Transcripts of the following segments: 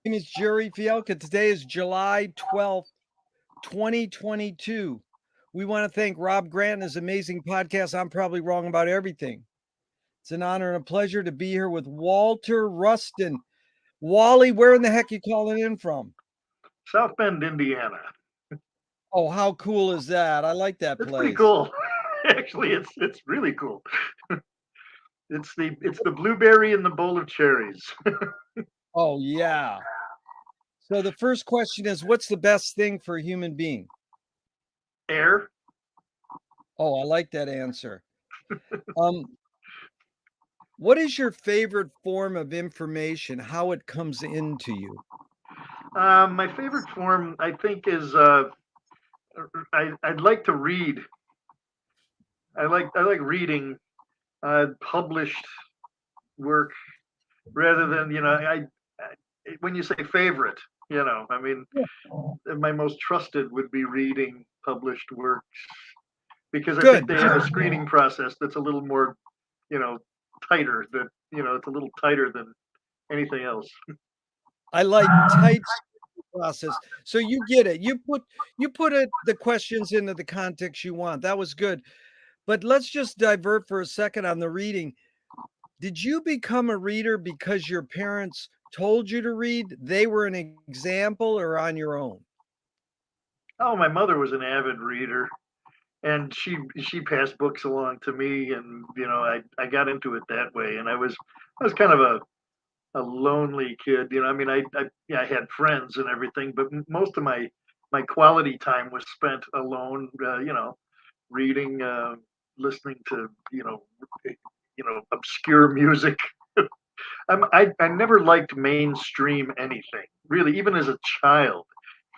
name is Jerry Fielka. Today is July 12th, 2022. We want to thank Rob Grant and his amazing podcast. I'm probably wrong about everything. It's an honor and a pleasure to be here with Walter Ruston. Wally, where in the heck you calling in from? South Bend, Indiana. Oh, how cool is that? I like that It's pretty place. cool. Actually, it's really cool. It's the blueberry in the bowl of cherries. Oh, yeah. So the first question is, what's the best thing for a human being? Air. Oh, I like that answer. Um, what is your favorite form of information? How it comes into you? My favorite form, I think, is I'd like to read. I like reading published work rather than when you say favorite, I mean my most trusted would be reading published works because I think Good. they have a screening process that's a little more you know tighter that it's a little tighter than anything else. I like tight process. So you get it. You put the questions into the context you want. That was good. But let's just divert for a second on the reading. Did you become a reader because your parents told you to read? They were an example or on your own? Oh, my mother was an avid reader, and she passed books along to me, and I got into it that way, and I was kind of a lonely kid. I mean, yeah, I had friends and everything, but most of my quality time was spent alone. Reading, listening to obscure music. I never liked mainstream anything really, even as a child.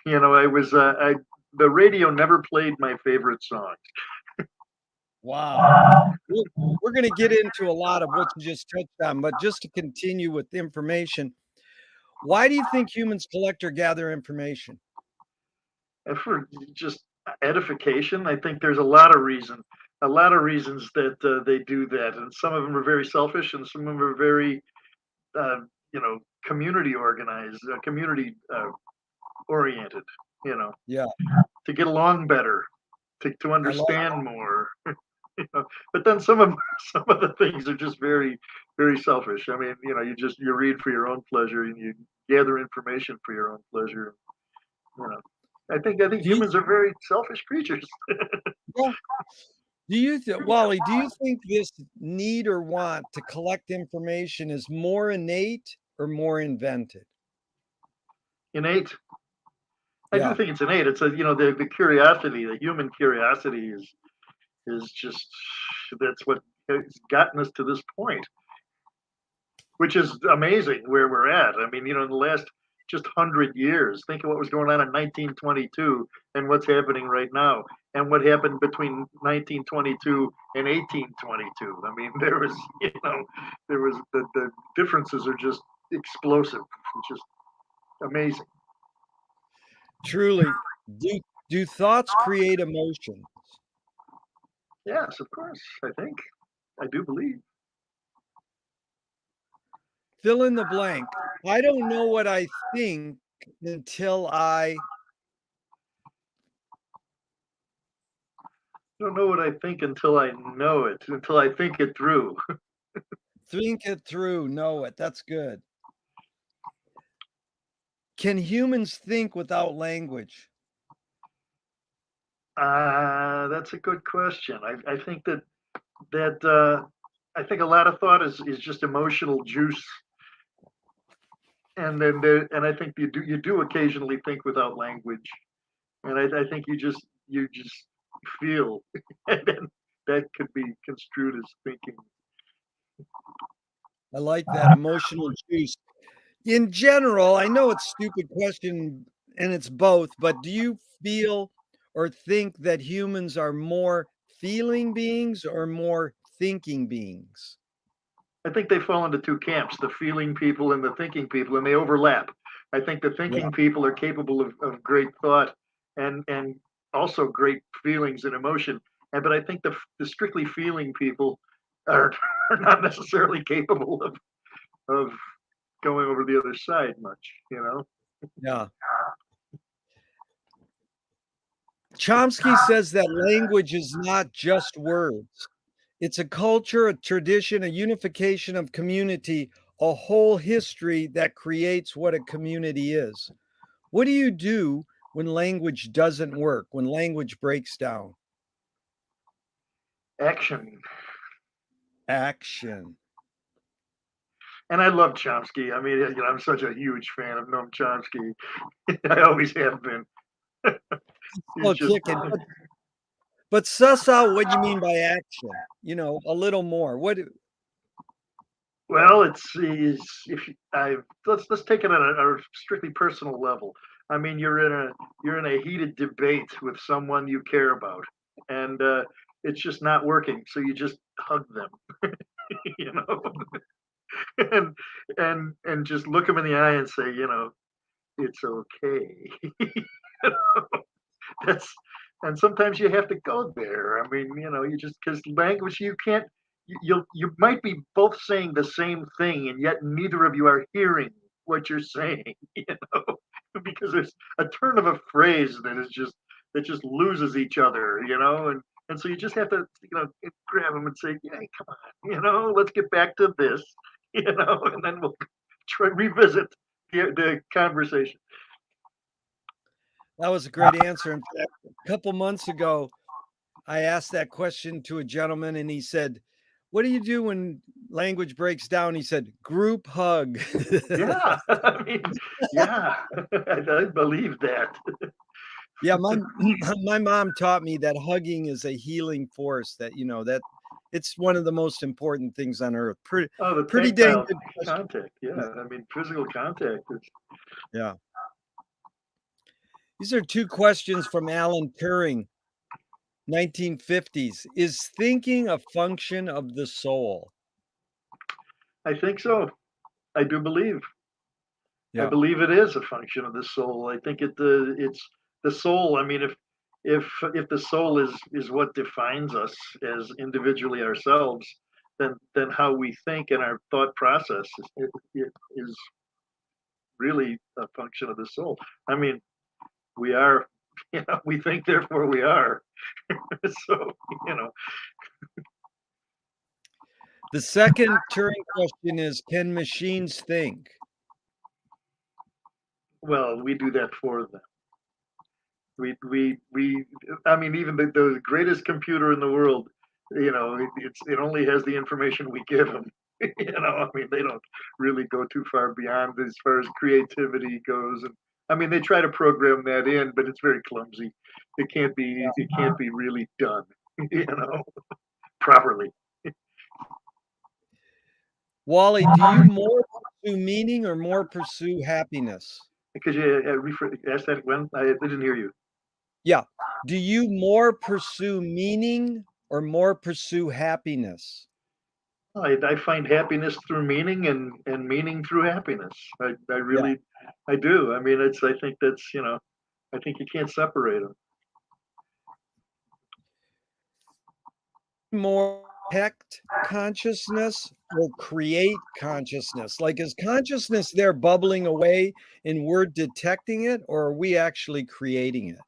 I was I the radio never played my favorite songs. Wow. We're, we're going to get into a lot of what you just touched on, but just to continue with information, why do you think humans collect or gather information? And for just edification, I think there's a lot of reasons that they do that, and some of them are very selfish, and some of them are very uh, community organized, community oriented. You know, Yeah, to get along better, to I like understand more. But then some of some of the things are just very very selfish. I mean, you read for your own pleasure and you gather information for your own pleasure. You know, I think do you humans are very selfish creatures. yeah, Wally, do you think this need or want to collect information is more innate or more invented? Innate. I do Yeah, think it's innate. It's the curiosity, the human curiosity is just that's what has gotten us to this point, which is amazing where we're at. I mean, in the last just 100 years, think of what was going on in 1922 and what's happening right now, and what happened between 1922 and 1822. I mean, there was the differences are just explosive, just amazing. truly. Do do thoughts create emotions? Yes, of course. I do believe. Fill in the blank. I don't know what I think until I I don't know what I think until I know it, until I think it through. think it through, know it. That's good. Can humans think without language? That's a good question. I think that I think a lot of thought is just emotional juice, and I think you do occasionally think without language, and I think you just feel, and then that could be construed as thinking. I like that emotional juice. In general, I know it's a stupid question and it's both, but do you feel or think that humans are more feeling beings or more thinking beings? I think they fall into two camps: the feeling people and the thinking people, and they overlap. I think the Yeah, thinking people are capable of great thought and also great feelings and emotion. But I think the strictly feeling people are, are not necessarily capable of going over the other side much, you know? Yeah. Chomsky says that language is not just words. It's a culture, a tradition, a unification of community, a whole history that creates what a community is. What do you do when language doesn't work, when language breaks down? Action. Action. And I love Chomsky. I mean, you know, I'm such a huge fan of Noam Chomsky. I always have been. He's Still just kicking. But suss out what you mean by action, a little more. well, if let's take it on a strictly personal level. I mean, you're in a heated debate with someone you care about, and it's just not working. So you just hug them, you know, and and just look them in the eye and say, you know, it's okay. That's and sometimes you have to go there. I mean, you know, you just because language you can't you might be both saying the same thing and yet neither of you are hearing what you're saying, you know, because there's a turn of a phrase that just loses each other, you know, and so you just have to, you know, grab them and say, yeah, come on, you know, let's get back to this, you know, and then we'll try revisit the conversation. That was a great answer. In fact, a couple months ago, I asked that question to a gentleman and he said, "What do you do when language breaks down?" He said, "Group hug." Yeah, I mean, yeah, I believe that. Yeah, my my mom taught me that hugging is a healing force, that it's one of the most important things on earth. Pretty Oh, the pretty dang tactile good question. contact, yeah, I mean, physical contact is Yeah. These are two questions from Alan Turing, 1950s. Is thinking a function of the soul? I think so. I do believe. I Yeah. believe it is a function of the soul. I think it's the soul. I mean, if the soul is what defines us as individually ourselves, then how we think and our thought process it is really a function of the soul. I mean, we are, you know, we think, therefore we are. So, you know, The second Turing question is, can machines think? well, we do that for them. We I mean, even the greatest computer in the world, you know, it only has the information we give them. You know, I mean, they don't really go too far beyond as far as creativity goes. And I mean, they try to program that in, but it's very clumsy. It can't be really done, you know, properly. Wally, do you more pursue meaning or more pursue happiness? Because you asked that when I didn't hear you. Yeah. Do you more pursue meaning or more pursue happiness? I find happiness through meaning and meaning through happiness. I Yeah. really, I do. I mean, I think that's, you know, I think you can't separate them. More protect consciousness or create consciousness? Like, is consciousness there bubbling away and we're detecting it, or are we actually creating it?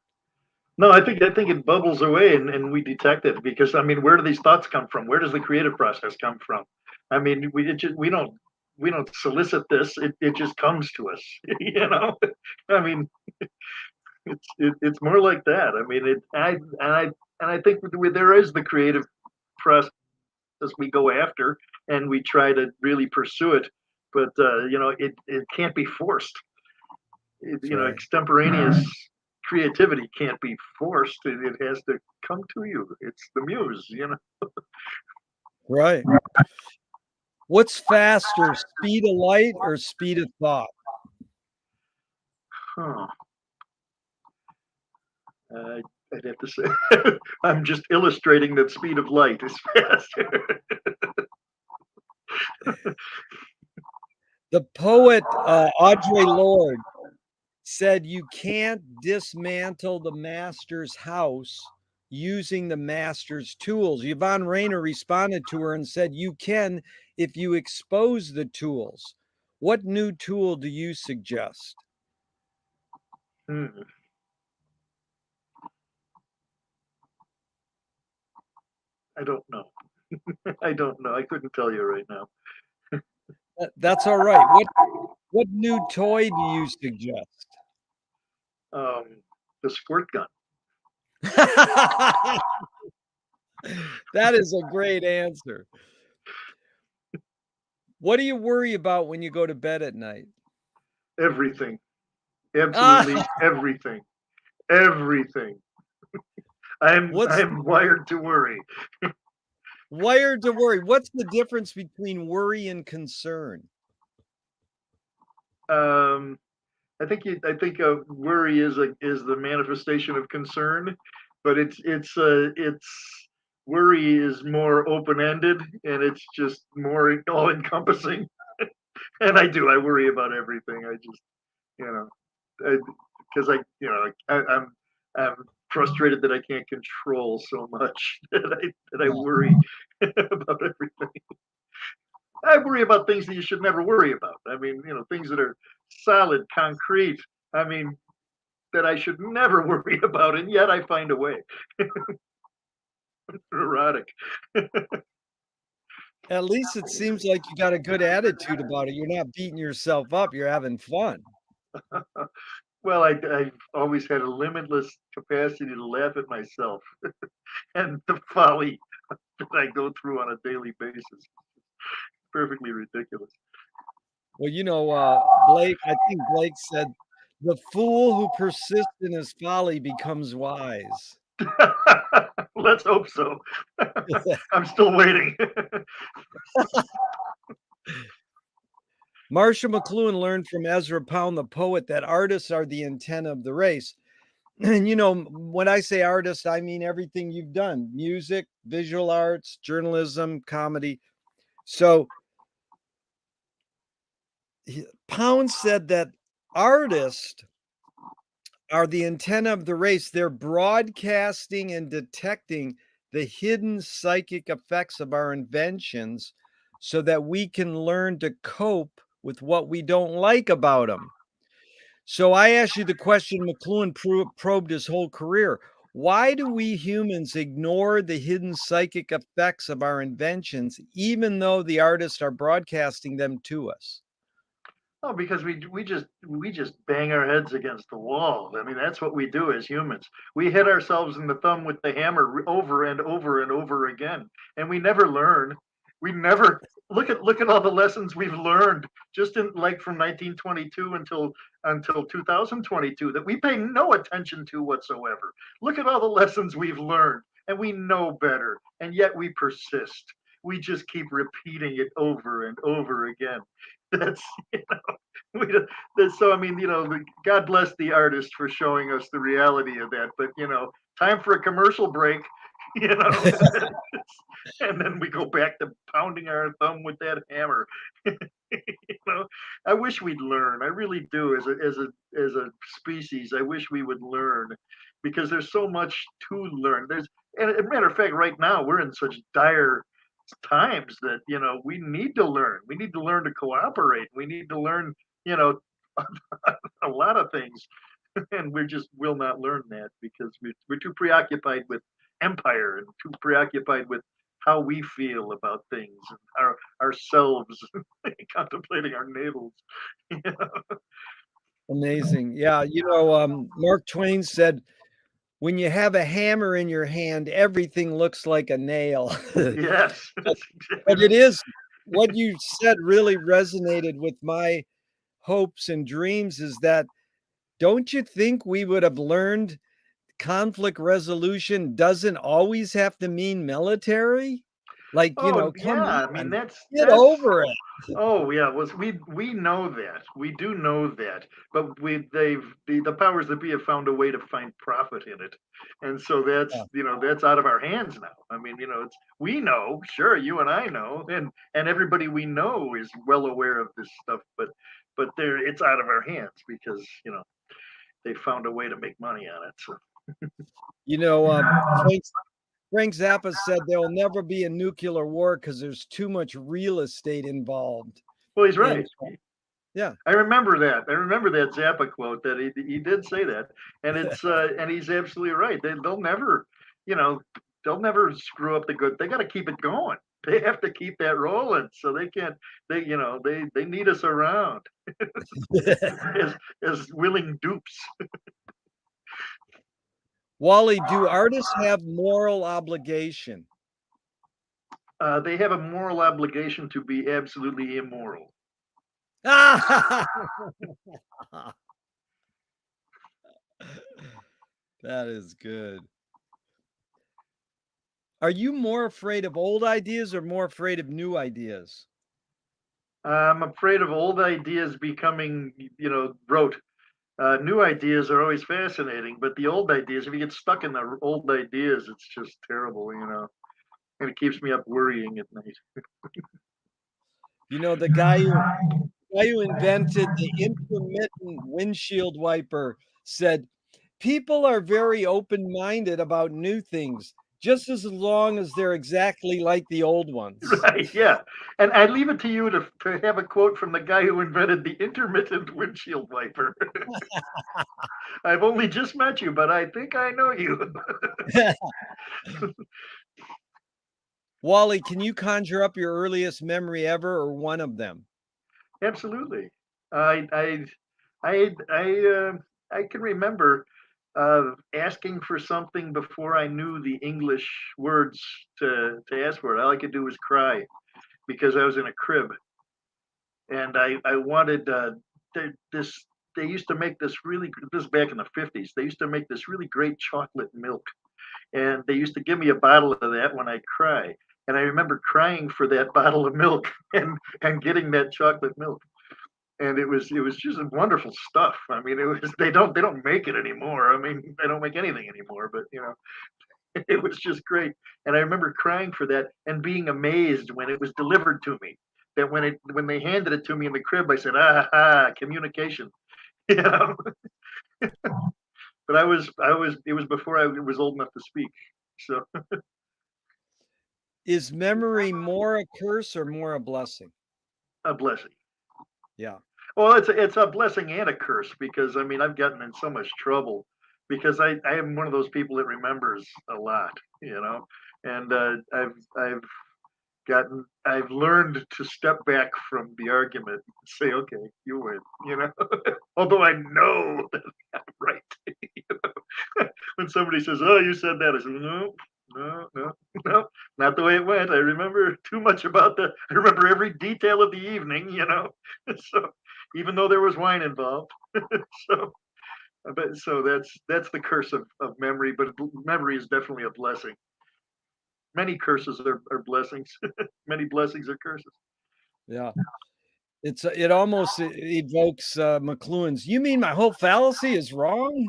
No, I think it bubbles away and we detect it because I mean, where do these thoughts come from? Where does the creative process come from? I mean, we don't solicit this. It just comes to us. You know, I mean, it's more like that. I mean, and I think there is the creative process we go after and we try to really pursue it, but you know, it can't be forced. That's You know, right. extemporaneous creativity can't be forced. It has to come to you. It's the muse, you know. Right. What's faster, speed of light or speed of thought? Huh. Uh, I'd have to say, I'm just illustrating that speed of light is faster. The poet Audre Lorde said you can't dismantle the master's house using the master's tools. Yvonne Rainer responded to her and said, you can if you expose the tools. What new tool do you suggest? Hmm. I don't know. I don't know. I couldn't tell you right now. That's all right. What new toy do you suggest? Um, the squirt gun. That is a great answer. What do you worry about when you go to bed at night? Everything. Ah, Absolutely everything. Everything. I'm what's I'm wired to worry. wired to worry? What's the difference between worry and concern? Um, I think worry is the manifestation of concern, but it's worry is more open ended and it's just more all encompassing. And I worry about everything. I just you know because I'm frustrated that I can't control so much that I Yeah. worry about everything. I worry about things that you should never worry about. I mean, things that are solid, concrete. I mean, that I should never worry about, and yet I find a way. Erotic. At least it seems like you got a good attitude about it. You're not beating yourself up, you're having fun. Well, I've always had a limitless capacity to laugh at myself and the folly that I go through on a daily basis. Perfectly ridiculous. Well, Blake I think Blake said, "The fool who persists in his folly becomes wise." Let's hope so. I'm still waiting. Marshall McLuhan learned from Ezra Pound, the poet, that artists are the antenna of the race. And when I say artist, I mean everything you've done: music, visual arts, journalism, comedy. So Pound said that artists are the antenna of the race. They're broadcasting and detecting the hidden psychic effects of our inventions so that we can learn to cope with what we don't like about them. So I asked you the question McLuhan probed his whole career. Why do we humans ignore the hidden psychic effects of our inventions, even though the artists are broadcasting them to us? Oh, because we just bang our heads against the wall. I mean, that's what we do as humans. We hit ourselves in the thumb with the hammer over and over and over again, and we never learn. We never look at all the lessons we've learned just in like from 1922 until 2022 that we pay no attention to whatsoever. Look at all the lessons we've learned, and we know better, and yet we persist. We just keep repeating it over and over again. That's we so I mean, God bless the artist for showing us the reality of that. But time for a commercial break, you know, and then we go back to pounding our thumb with that hammer. I wish we'd learn. I really do. As a species, I wish we would learn because there's so much to learn. And as a matter of fact, right now we're in such dire times that we need to learn. We need to learn to cooperate. We need to learn, you know, a lot of things, and we just will not learn that because we're too preoccupied with empire and too preoccupied with how we feel about things and ourselves contemplating our navels. Amazing. Yeah, Mark Twain said, "When you have a hammer in your hand, everything looks like a nail." Yes, But that's exactly but it right. is what you said really resonated with my hopes and dreams is that don't you think we would have learned conflict resolution doesn't always have to mean military? Like, Oh come yeah, I mean on, that's get that's over it. Oh yeah, was we know that. We do know that. But the powers that be have found a way to find profit in it. And so Yeah, that's out of our hands now. I mean, it's we know, sure, you and I know, and everybody we know is well aware of this stuff, but it's out of our hands because, they found a way to make money on it. So you know, Frank Frank Zappa said there will never be a nuclear war because there's too much real estate involved. well, he's And right. Yeah. I remember that. I remember that Zappa quote that he did say that, and it's and he's absolutely right. They'll never, you know, they'll never screw up the good. They got to keep it going. They have to keep that rolling, so they can't. They need us around as willing dupes. Wally, do artists have moral obligation? They have a moral obligation to be absolutely immoral. That is good. Are you more afraid of old ideas or more afraid of new ideas? I'm afraid of old ideas becoming, rote. New ideas are always fascinating, but the old ideas, if you get stuck in the old ideas, it's just terrible. And it keeps me up worrying at night. You know, the guy who invented the intermittent windshield wiper said, "People are very open-minded about new things, just as long as they're exactly like the old ones." Right, yeah. And I leave it to you to have a quote from the guy who invented the intermittent windshield wiper. I've only just met you, but I think I know you. Wally, can you conjure up your earliest memory ever or one of them? Absolutely. I I I can remember asking for something before I knew the English words to ask for it. All I could do was cry because I was in a crib, and I wanted this. They used to make this really. This is back in the 50s. They used to make this really great chocolate milk, and they used to give me a bottle of that when I cry. And I remember crying for that bottle of milk and getting that chocolate milk, and it was just wonderful stuff. I mean, it was they don't make it anymore. I mean, they don't make anything anymore, but it was just great. And I remember crying for that and being amazed when it was delivered to me. That when they handed it to me in the crib, I said, "Ah, communication." You know. But I was it was before I was old enough to speak. So Is memory more a curse or more a blessing? a blessing. Yeah. Well, it's a blessing and a curse because I mean I've gotten in so much trouble because I am one of those people that remembers a lot, and I've learned to step back from the argument and say, okay, you win. Although I know that I'm right. When somebody says, "Oh, you said that," I said, "No, no, no, no, not the way it went. I remember too much about the. I remember every detail of the evening. So even though there was wine involved, so but so that's the curse of memory. But memory is definitely a blessing. Many curses are blessings. Many blessings are curses. Yeah. It almost evokes, McLuhan's, "You mean my whole fallacy is wrong?"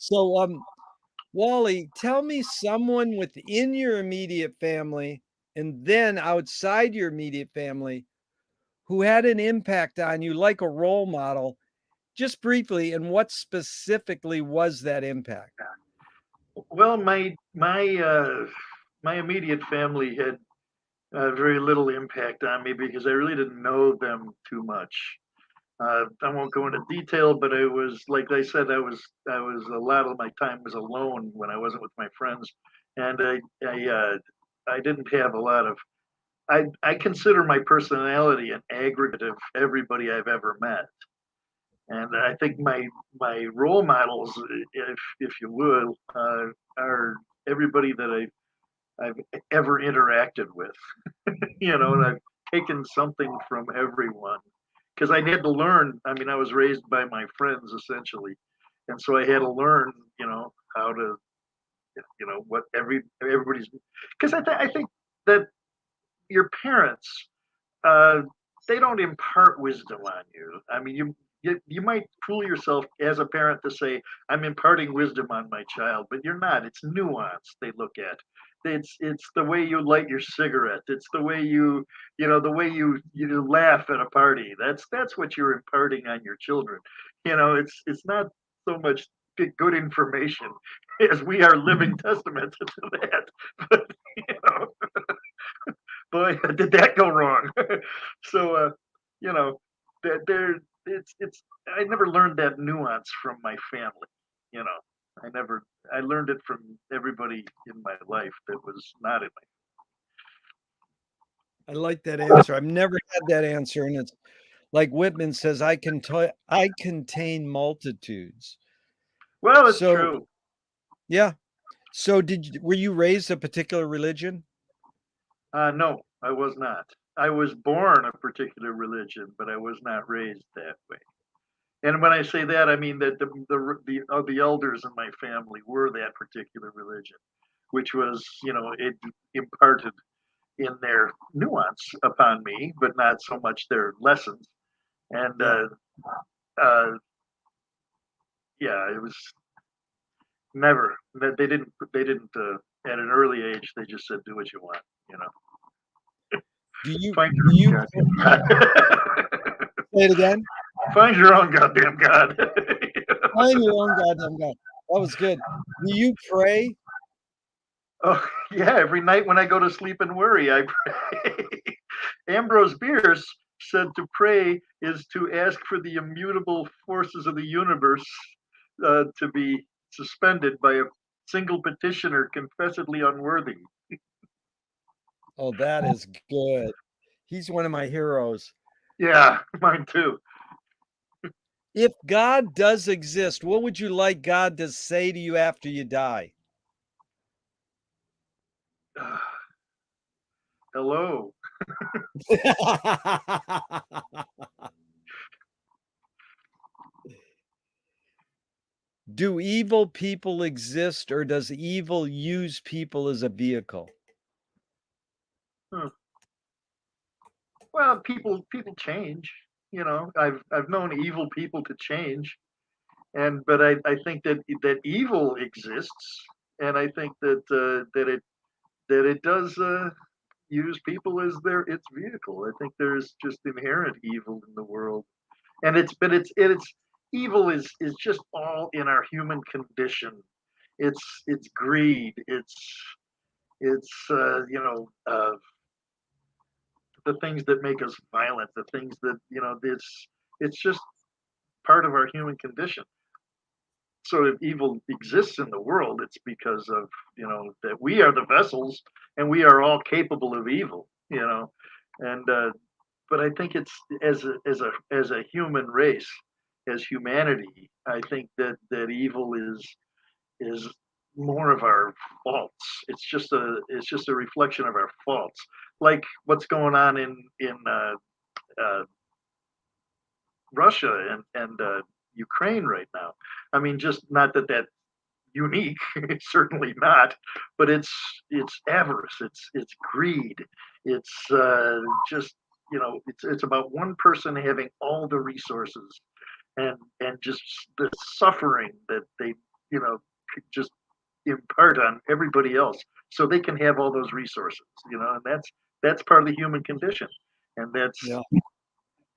So, Wally, tell me someone within your immediate family and then outside your immediate family who had an impact on you like a role model, just briefly, and what specifically was that impact? Well, my immediate family had very little impact on me because I really didn't know them too much. I won't go into detail, but it was like I said, I was a lot of my time was alone when I wasn't with my friends, and I didn't have a lot of. I consider my personality an aggregate of everybody I've ever met, and I think my role models, if you will, are everybody that I've ever interacted with. And I've taken something from everyone because I had to learn. I mean, I was raised by my friends essentially, and so I had to learn, how to, what everybody's. Because I think that your parents, uh, they don't impart wisdom on you. I mean, you might fool yourself as a parent to say I'm imparting wisdom on my child, but you're not. It's nuance they look at. It's the way you light your cigarette. It's the way you laugh at a party. That's what you're imparting on your children. It's not so much good information as we are living testaments to that. But you know, boy, did that go wrong. So, you know, that there, it's. I never learned that nuance from my family. You know, I never. I learned it from everybody in my life that was not in my. I like that answer. I've never had that answer, and it's like Whitman says, I contain multitudes." Well, it's So, true. yeah. So were you raised a particular religion? No, I was not. I was born a particular religion, but I was not raised that way. And when I say that, I mean that the elders in my family were that particular religion, which was, it imparted in their nuance upon me, but not so much their lessons. And Yeah. uh, yeah, it was never that they didn't at an early age. They just said, "Do what you want," you know. Do you Find do your you own goddamn God. say it again? Find your own goddamn God. Find your own goddamn God. That was good. Do you pray? Oh, yeah, every night when I go to sleep and worry, I pray. Ambrose Bierce said to pray is to ask for the immutable forces of the universe to be suspended by a single petitioner confessedly unworthy. Oh, that is good. He's one of my heroes. Yeah, mine too. If God does exist, what would you like God to say to you after you die? Hello. Do evil people exist, or does evil use people as a vehicle? Hmm. Well, people change. I've known evil people to change, but I think that evil exists, and I think that it does use people as its vehicle. I think there's just inherent evil in the world, and it's evil is just all in our human condition. It's greed. It's the things that make us violent. The things that it's just part of our human condition. So if evil exists in the world, it's because of that we are the vessels and we are all capable of evil. And but I think it's as a human race, as humanity, I think that evil is more of our faults. It's just a reflection of our faults, like what's going on in uh, Russia and Ukraine right now. I mean, just not that unique, certainly not, but it's avarice, it's greed, it's just it's about one person having all the resources and just the suffering that they could just impart on everybody else so they can have all those resources, and that's part of the human condition, and that's Yeah.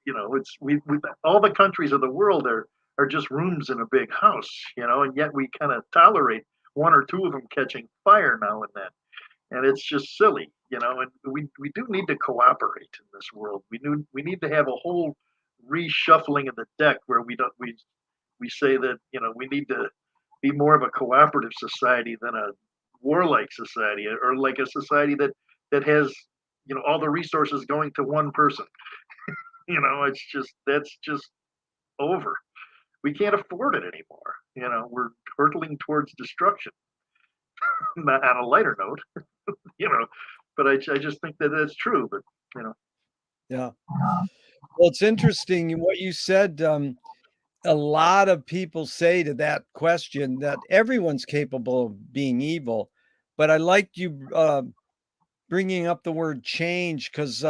it's we all the countries of the world are just rooms in a big house, and yet we kind of tolerate one or two of them catching fire now and then, and it's just silly, and we do need to cooperate in this world. We need to have a whole reshuffling of the deck where we say that we need to be more of a cooperative society than a warlike society, or like a society that has all the resources going to one person. That's just over. We can't afford it anymore. We're hurtling towards destruction. On a lighter note, you know, but I just think that that's true. But you know, Yeah. Well, it's interesting in what you said. A lot of people say to that question that everyone's capable of being evil, but I liked you bringing up the word change because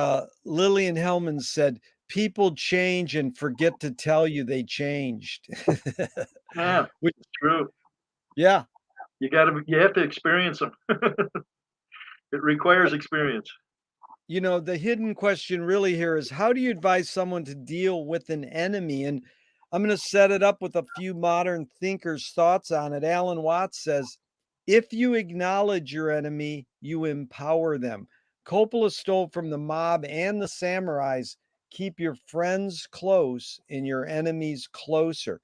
Lillian Hellman said, "People change and forget to tell you they changed." yeah, Which, it's true. yeah, You have to experience them. It requires experience. the hidden question really here is how do you advise someone to deal with an enemy? And I'm going to set it up with a few modern thinkers' thoughts on it. Alan Watts says, if you acknowledge your enemy, you empower them. Coppola stole from the mob and the samurais. Keep your friends close and your enemies closer.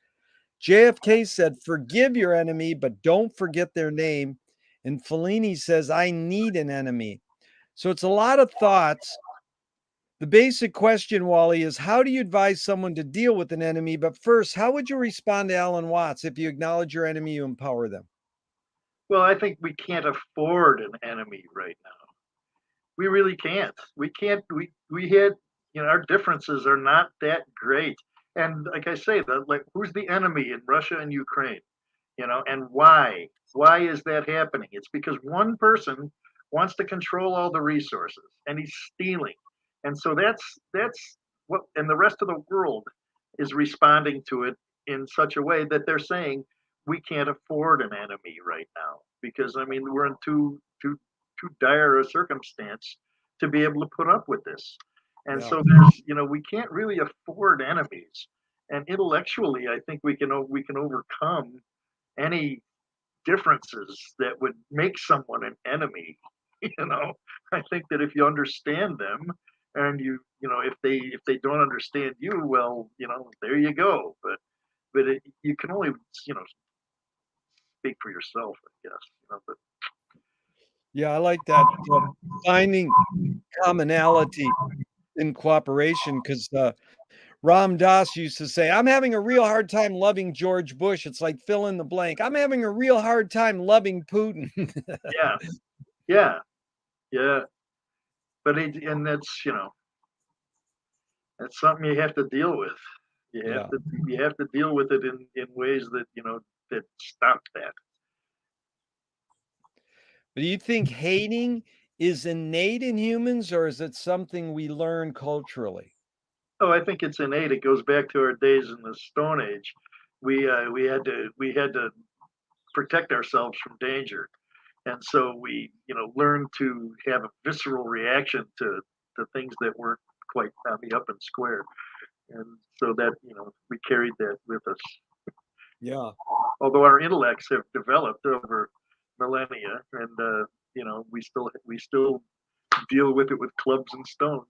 JFK said, forgive your enemy, but don't forget their name. And Fellini says, I need an enemy. So it's a lot of thoughts. The basic question, Wally, is how do you advise someone to deal with an enemy? But first, how would you respond to Alan Watts? If you acknowledge your enemy, you empower them. Well, I think we can't afford an enemy right now. We really can't. We can't. We had, our differences are not that great. And like I say, who's the enemy in Russia and Ukraine? And why? Why is that happening? It's because one person wants to control all the resources and he's stealing. And so that's what, and the rest of the world is responding to it in such a way that they're saying we can't afford an enemy right now because I mean we're in too dire a circumstance to be able to put up with this. And Yeah. so there's, we can't really afford enemies. And intellectually, I think we can overcome any differences that would make someone an enemy. you know I think that if you understand them and if they don't understand you, well, there you go. But you can only you know speak for yourself, I guess. But Yeah, I like that. Finding commonality in cooperation because Ram Dass used to say, I'm having a real hard time loving George Bush. It's like fill in the blank. I'm having a real hard time loving Putin. yeah, yeah, yeah. And that's something you have to deal with. You have Yeah. to you have to deal with it in ways that that stop that. But do you think hating is innate in humans or is it something we learn culturally? Oh, I think it's innate. It goes back to our days in the Stone Age. We had to protect ourselves from danger, and so we learned to have a visceral reaction to things that weren't quite on the up and square, and so that we carried that with us. Yeah. Although our intellects have developed over millennia, and we still deal with it with clubs and stones.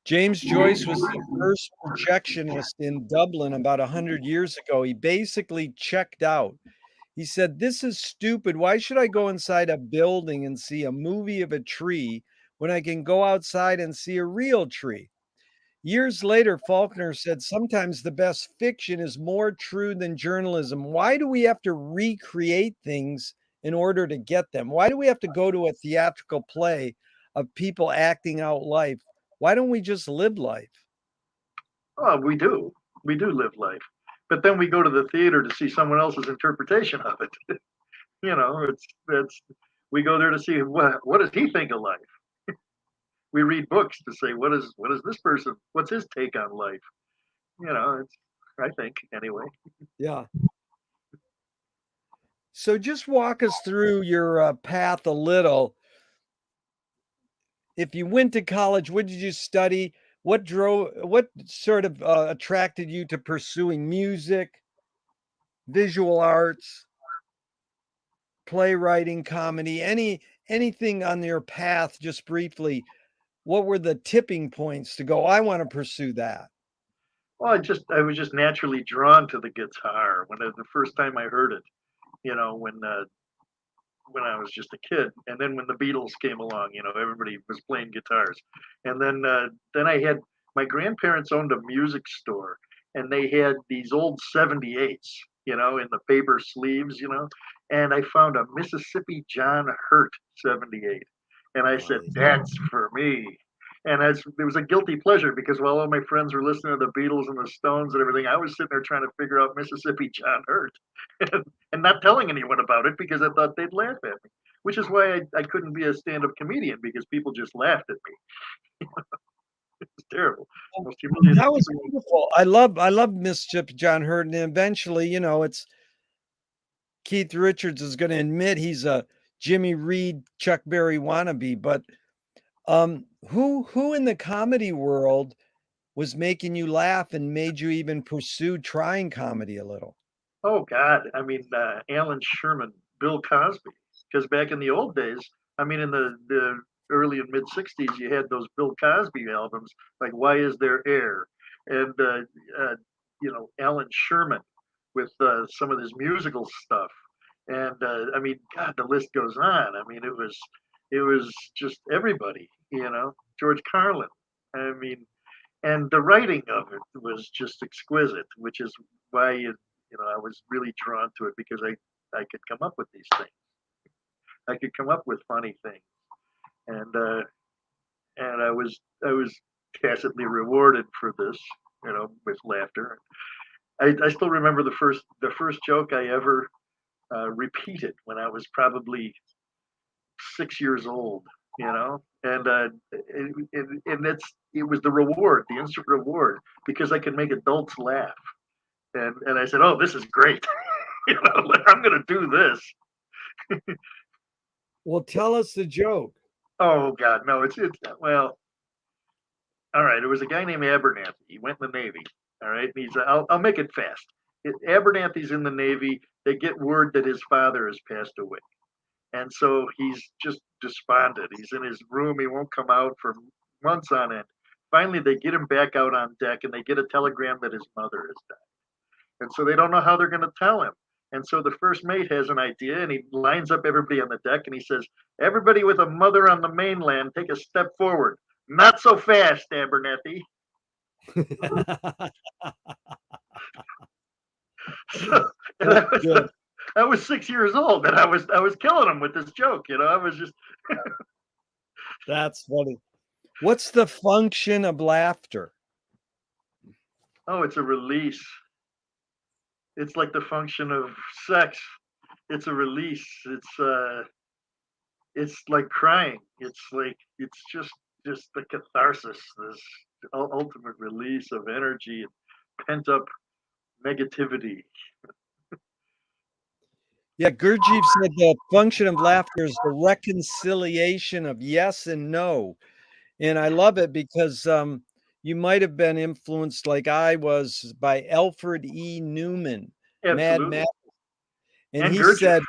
James Joyce was the first projectionist in Dublin about 100 years ago. He basically checked out. He said, this is stupid. Why should I go inside a building and see a movie of a tree when I can go outside and see a real tree? Years later, Faulkner said, sometimes the best fiction is more true than journalism. Why do we have to recreate things in order to get them? Why do we have to go to a theatrical play of people acting out life? Why don't we just live life? Oh, we do live life, but then we go to the theater to see someone else's interpretation of it. It's that's we go there to see what does he think of life. We read books to say what is this person, what's his take on life. It's, I think, anyway. Yeah. So just walk us through your path a little. If you went to college, what did you study? What sort of attracted you to pursuing music, visual arts, playwriting, comedy, anything on your path, just briefly, what were the tipping points to go, I want to pursue that? Well, I was just naturally drawn to the guitar the first time I heard it. When I was just a kid, and then when the Beatles came along, everybody was playing guitars, and then I had my grandparents owned a music store, and they had these old 78s, in the paper sleeves, and I found a Mississippi John Hurt 78, and I said Nice. that's for me. And it was a guilty pleasure because while all my friends were listening to the Beatles and the Stones and everything, I was sitting there trying to figure out Mississippi John Hurt. And not telling anyone about it because I thought they'd laugh at me, which is why I couldn't be a stand up comedian because people just laughed at me. It's terrible. Most humiliating That was thing. beautiful. I love Mississippi John Hurt, and eventually, it's Keith Richards is going to admit he's a Jimmy Reed, Chuck Berry wannabe. But who in the comedy world was making you laugh and made you even pursue trying comedy a little? Oh God, I mean, Alan Sherman, Bill Cosby. because back in the old days, I mean, in the early and mid '60s, you had those Bill Cosby albums like "Why Is There Air," and Alan Sherman with some of his musical stuff, and I mean, God, the list goes on. I mean, it was just everybody, George Carlin. I mean, and the writing of it was just exquisite, which is why I was really drawn to it because I could come up with these things. I could come up with funny things, and I was tacitly rewarded for this, with laughter. I still remember the first joke I ever repeated when I was probably 6 years old, and it was the reward, the instant reward, because I could make adults laugh, and I said, "Oh, this is great." I'm going to do this. Well, tell us the joke. Oh God, no, it's well, all right. It was a guy named Abernathy. He went in the Navy. All right, and I'll make it fast. Abernathy's in the Navy. They get word that his father has passed away, and so he's just despondent. He's in his room. He won't come out for months on end. Finally, they get him back out on deck, and they get a telegram that his mother has died. And so they don't know how they're going to tell him. And so the first mate has an idea, and he lines up everybody on the deck, and he says, "Everybody with a mother on the mainland, take a step forward. Not so fast, Abernathy." So, and That's good. I was 6 years old, and I was killing him with this joke. I was just, That's funny. What's the function of laughter? oh, it's a release. It's like the function of sex. It's a release. It's like crying. It's just the catharsis, this ultimate release of energy and pent up negativity. Yeah, Gurdjieff said the function of laughter is the reconciliation of yes and no. And I love it because you might have been influenced, like I was, by Alfred E. Newman, Mad Absolutely. Max. And And he Gurdjieff. said,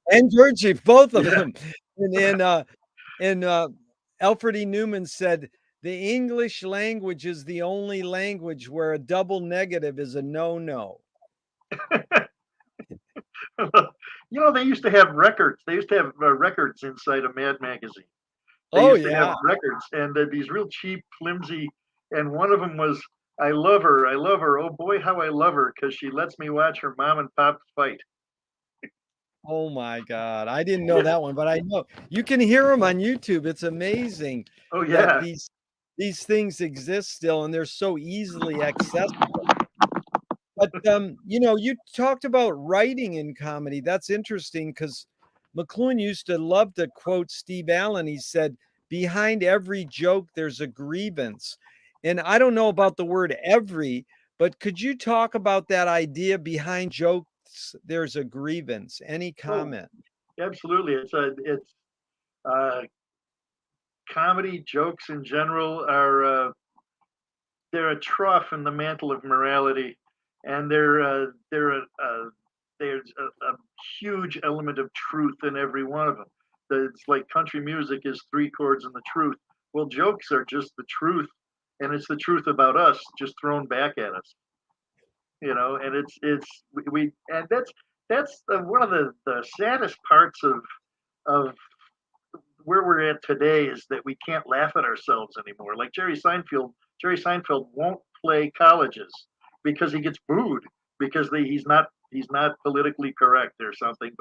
and Gurdjieff, both of Yeah. them. And Alfred E. Newman said, the English language is the only language where a double negative is a no-no. They used to have records. They used to have records inside a Mad magazine. They Oh, used to have yeah. records, and these real cheap, flimsy. And one of them was, "I love her, I love her. Oh boy, how I love her, because she lets me watch her mom and pop fight." Oh my God. I didn't know Yeah. that one, but I know you can hear them on YouTube. It's amazing Oh that yeah. these things exist still and they're so easily accessible. But you talked about writing in comedy. That's interesting because McLuhan used to love to quote Steve Allen. He said, behind every joke, there's a grievance. And I don't know about the word every, but could you talk about that idea behind jokes, there's a grievance? Any Oh, comment? absolutely. It's uh, comedy jokes in general are they're a trough in the mantle of morality, and there's a huge element of truth in every one of them. It's like country music is three chords and the truth. Well, jokes are just the truth, and it's the truth about us just thrown back at us. And it's we and that's one of the saddest parts of where we're at today is that we can't laugh at ourselves anymore. Like Jerry Seinfeld won't play colleges because he gets booed because he's not politically correct or something.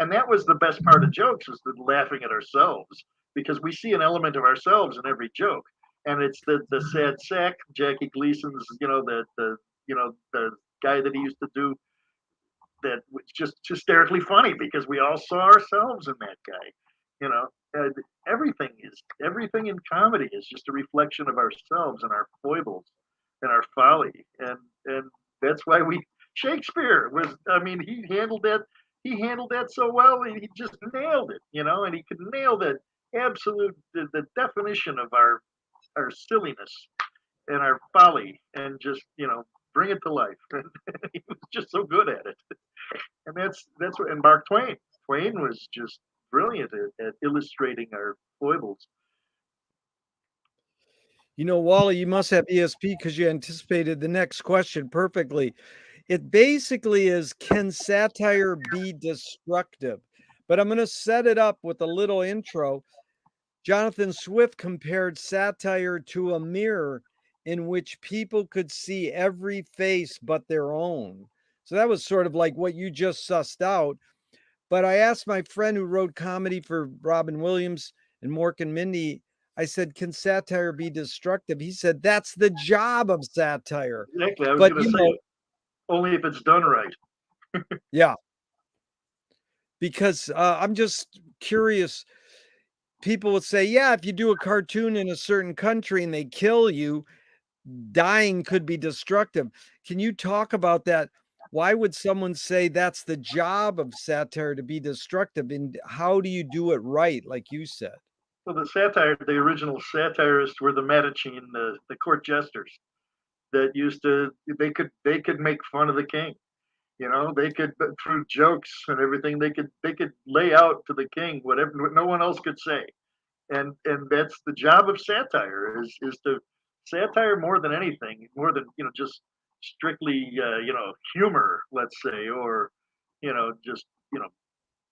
And that was the best part of jokes, was the laughing at ourselves, because we see an element of ourselves in every joke. And it's the sad sack, Jackie Gleason's, the guy that he used to do, that was just hysterically funny because we all saw ourselves in that guy. You know, and everything in comedy is just a reflection of ourselves and our foibles and our folly, and that's why we Shakespeare was. I mean, he handled that. He handled that so well. He just nailed it. And he could nail the definition of our silliness and our folly, and just bring it to life. And he was just so good at it. And that's what, and Mark Twain. Twain was just brilliant at illustrating our foibles. You know, Wally, you must have ESP because you anticipated the next question perfectly. It basically is, can satire be destructive? But I'm going to set it up with a little intro. Jonathan Swift compared satire to a mirror in which people could see every face but their own. So that was sort of like what you just sussed out. But I asked my friend who wrote comedy for Robin Williams and Mork and Mindy, I said, can satire be destructive? He said, that's the job of satire. Exactly. I was But, going to say only if it's done right. yeah, because I'm just curious. People would say, yeah, if you do a cartoon in a certain country and they kill you, dying could be destructive. Can you talk about that? Why would someone say that's the job of satire to be destructive? And how do you do it right, like you said? Well, the original satirists were the Mattachine, the court jesters that used to, they could make fun of the king. You know, they could, through jokes and everything, they could lay out to the king whatever what no one else could say. And that's the job of satire, is to satire more than anything, more than, just strictly, humor, let's say, or, just,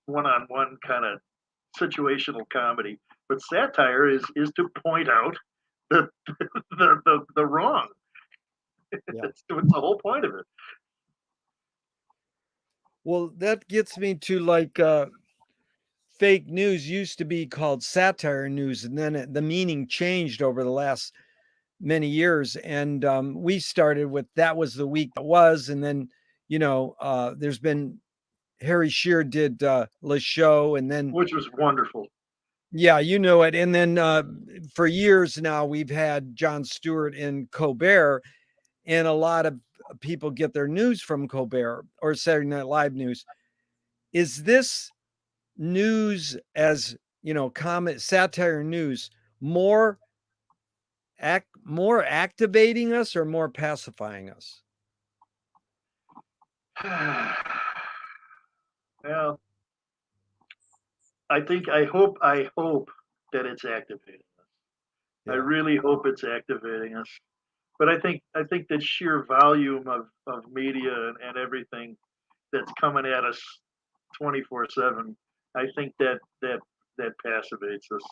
one-on-one kind of situational comedy. But satire is to point out the the wrong. Yeah. That's the whole point of it. Well, that gets me to like fake news used to be called satire news, and then the meaning changed over the last many years. And we started with that was the week that was, and then there's been Harry Shearer did Le Show, and then Which was wonderful. yeah, you know it. And then for years now, we've had Jon Stewart and Colbert, and a lot of people get their news from Colbert or Saturday Night Live news. Is this news, as comment satire news, more more activating us or more pacifying us? Well, I hope that it's activating us. I Yeah. really hope it's activating us. But I think the sheer volume of media and everything that's coming at us 24/7, I think that pacivates us.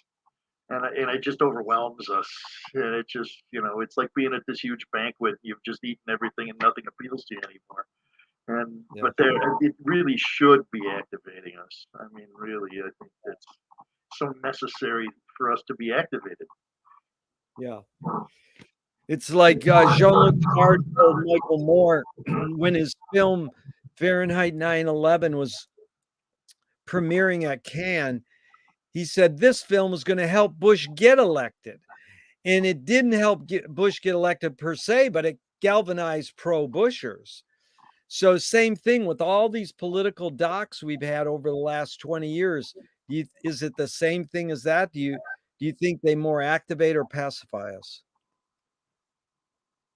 And it just overwhelms us. And it just, it's like being at this huge banquet. You've just eaten everything and nothing appeals to you anymore. And Yeah. but it really should be activating us. I mean, really, I think that's so necessary for us to be activated. Yeah. It's like Jean-Luc Godard told Michael Moore when his film Fahrenheit 9/11 was premiering at Cannes. He said this film is going to help Bush get elected. And it didn't help Bush get elected per se, but it galvanized pro-Bushers. So same thing with all these political docs we've had over the last 20 years. Is it the same thing as that? Do you think they more activate or pacify us?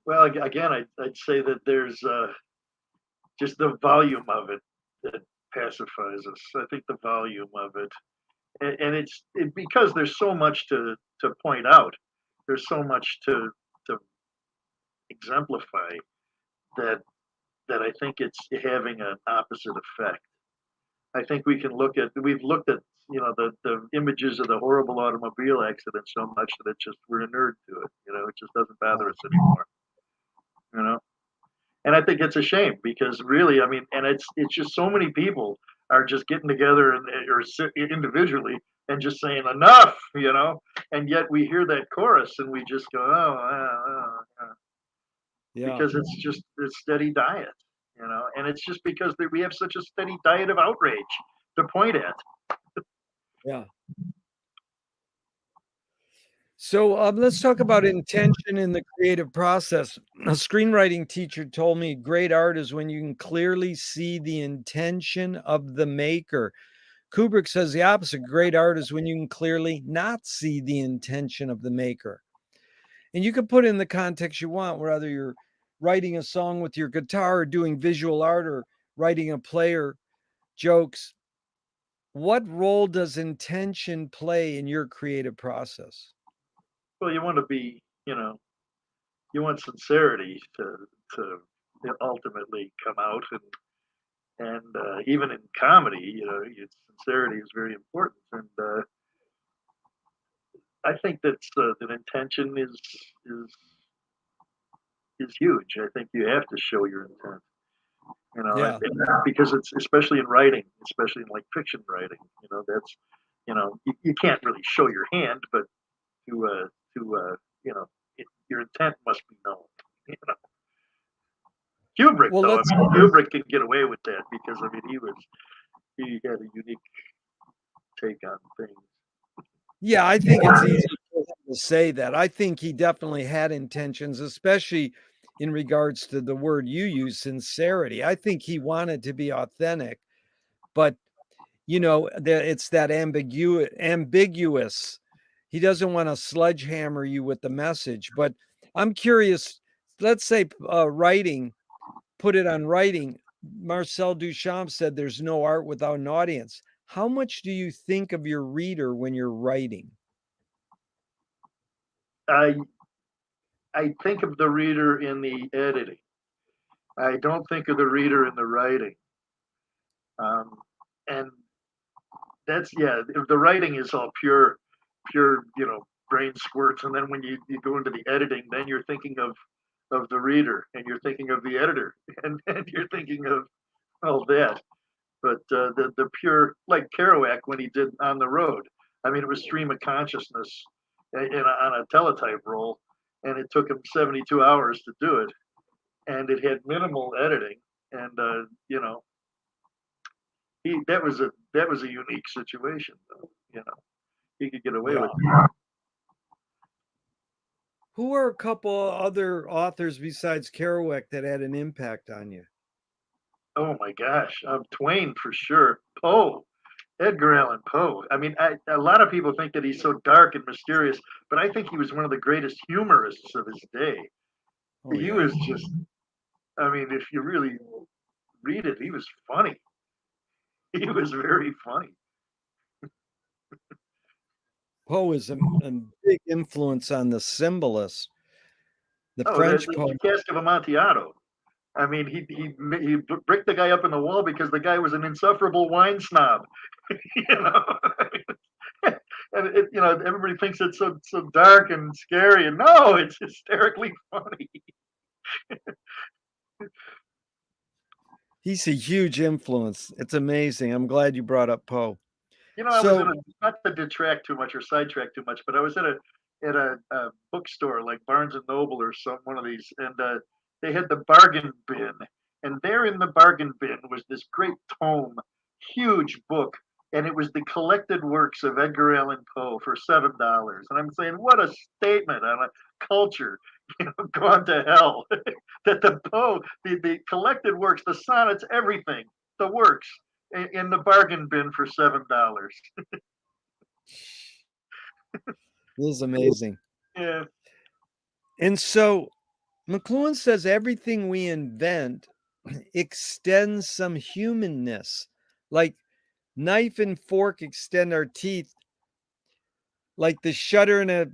Well, again, I'd say that there's just the volume of it that pacifies us. I think the volume of it, and because there's so much to point out. There's so much to exemplify that I think it's having an opposite effect. I think we've looked at, the images of the horrible automobile accident so much that we're inured to it. It just doesn't bother us anymore. You know, and I think it's a shame because really, I mean, and it's just so many people are just getting together or individually and just saying enough. And yet we hear that chorus and we just go, oh, Yeah. because it's just a steady diet. And it's just because we have such a steady diet of outrage to point at. Yeah. So let's talk about intention in the creative process. A screenwriting teacher told me great art is when you can clearly see the intention of the maker. Kubrick says the opposite. Great art is when you can clearly not see the intention of the maker. And you can put it in the context you want, whether you're writing a song with your guitar or doing visual art or writing a play or jokes. What role does intention play in your creative process? Well, you want to be, you want sincerity to ultimately come out, and even in comedy, sincerity is very important, and I think that intention is is huge. I think you have to show your intent, Yeah. because it's especially in writing, especially in like fiction writing, that's you can't really show your hand, but to you know your intent must be known. You know, Kubrick Well, though, I let's mean, Kubrick could get away with that because I mean he had a unique take on things. yeah, I think it's easy for him to say that. I think he definitely had intentions, especially in regards to the word you use, sincerity. I think he wanted to be authentic, but it's that ambiguous. He doesn't want to sledgehammer you with the message. But I'm curious, let's say writing, put it on writing. Marcel Duchamp said there's no art without an audience. How much do you think of your reader when you're writing? I I think of the reader in the editing. I don't think of the reader in the writing. Um, and that's yeah, the writing is all pure, brain squirts, and then when you go into the editing, then you're thinking of the reader, and you're thinking of the editor, and you're thinking of all that. But the pure, like Kerouac when he did On the Road, I mean, it was stream of consciousness on a teletype roll, and it took him 72 hours to do it, and it had minimal editing, and that was a unique situation, though. He could get away Yeah. with it. Who are a couple other authors besides Kerouac that had an impact on you? Oh my gosh, Twain for sure. Poe, Edgar Allan Poe. I mean, a lot of people think that he's so dark and mysterious, but I think he was one of the greatest humorists of his day. Oh, He yeah. was just, I mean, if you really read it, he was funny. He was very funny. Poe is a big influence on the symbolists, the Oh, French the poet. Cask of Amontillado. I mean, he bricked the guy up in the wall because the guy was an insufferable wine snob. you know, and everybody thinks it's so dark and scary, and no, it's hysterically funny. He's a huge influence. It's amazing. I'm glad you brought up Poe. I was in So, a not to detract too much or sidetrack too much, but I was at a bookstore like Barnes and Noble or some one of these, and they had the bargain bin, and there in the bargain bin was this great tome, huge book, and it was the collected works of Edgar Allan Poe for $7. And I'm saying, what a statement on a culture, gone to hell. That the Poe, the collected works, the sonnets, everything, the works in the bargain bin for $7. this is amazing. Yeah, And so McLuhan says everything we invent extends some humanness, like knife and fork extend our teeth, like the shutter in a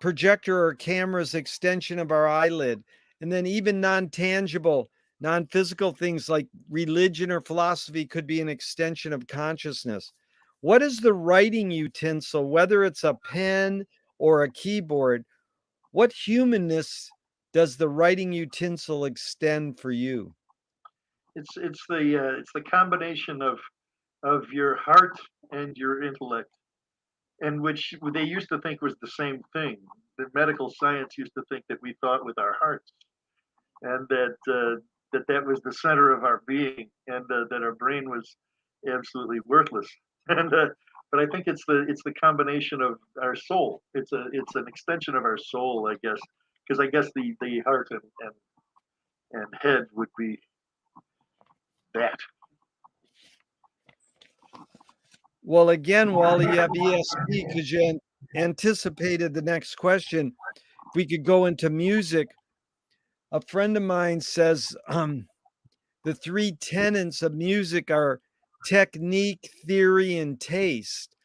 projector or camera's extension of our eyelid. And then even non-tangible, non-physical things like religion or philosophy could be an extension of consciousness. What is the writing utensil, whether it's a pen or a keyboard? What humanness does the writing utensil extend for you? it's the combination of your heart and your intellect, and which they used to think was the same thing. The medical science used to think that we thought with our hearts, and that was the center of our being, and that our brain was absolutely worthless. And but I think it's the combination of our soul. It's an extension of our soul, I guess, because I guess the heart and head would be that. Well, again, Wally, you have ESP because you anticipated the next question. If we could go into music, a friend of mine says the three tenets of music are technique, theory, and taste.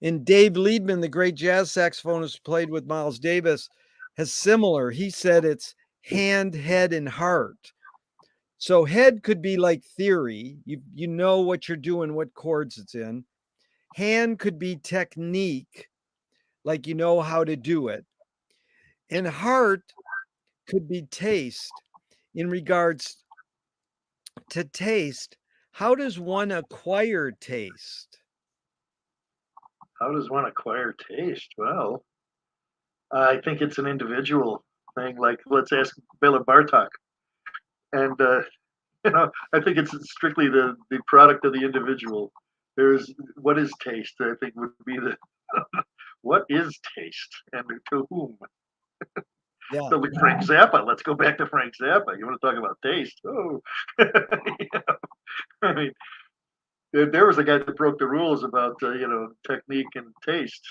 And Dave Liebman, the great jazz saxophonist who played with Miles Davis, has similar. He said it's hand, head, and heart. So head could be like theory. You know what you're doing, what chords it's in. Hand could be technique, like you know how to do it. And heart could be taste. In regards to taste, how does one acquire taste? How does one acquire taste? Well, I think it's an individual thing. Like, let's ask Bela Bartok. And, I think it's strictly the product of the individual. There's what is taste, I think would be the what is taste and to whom? Yeah. So like Frank Zappa, let's go back to Frank Zappa. You want to talk about taste? Oh, I mean, there was a guy that broke the rules about technique and taste.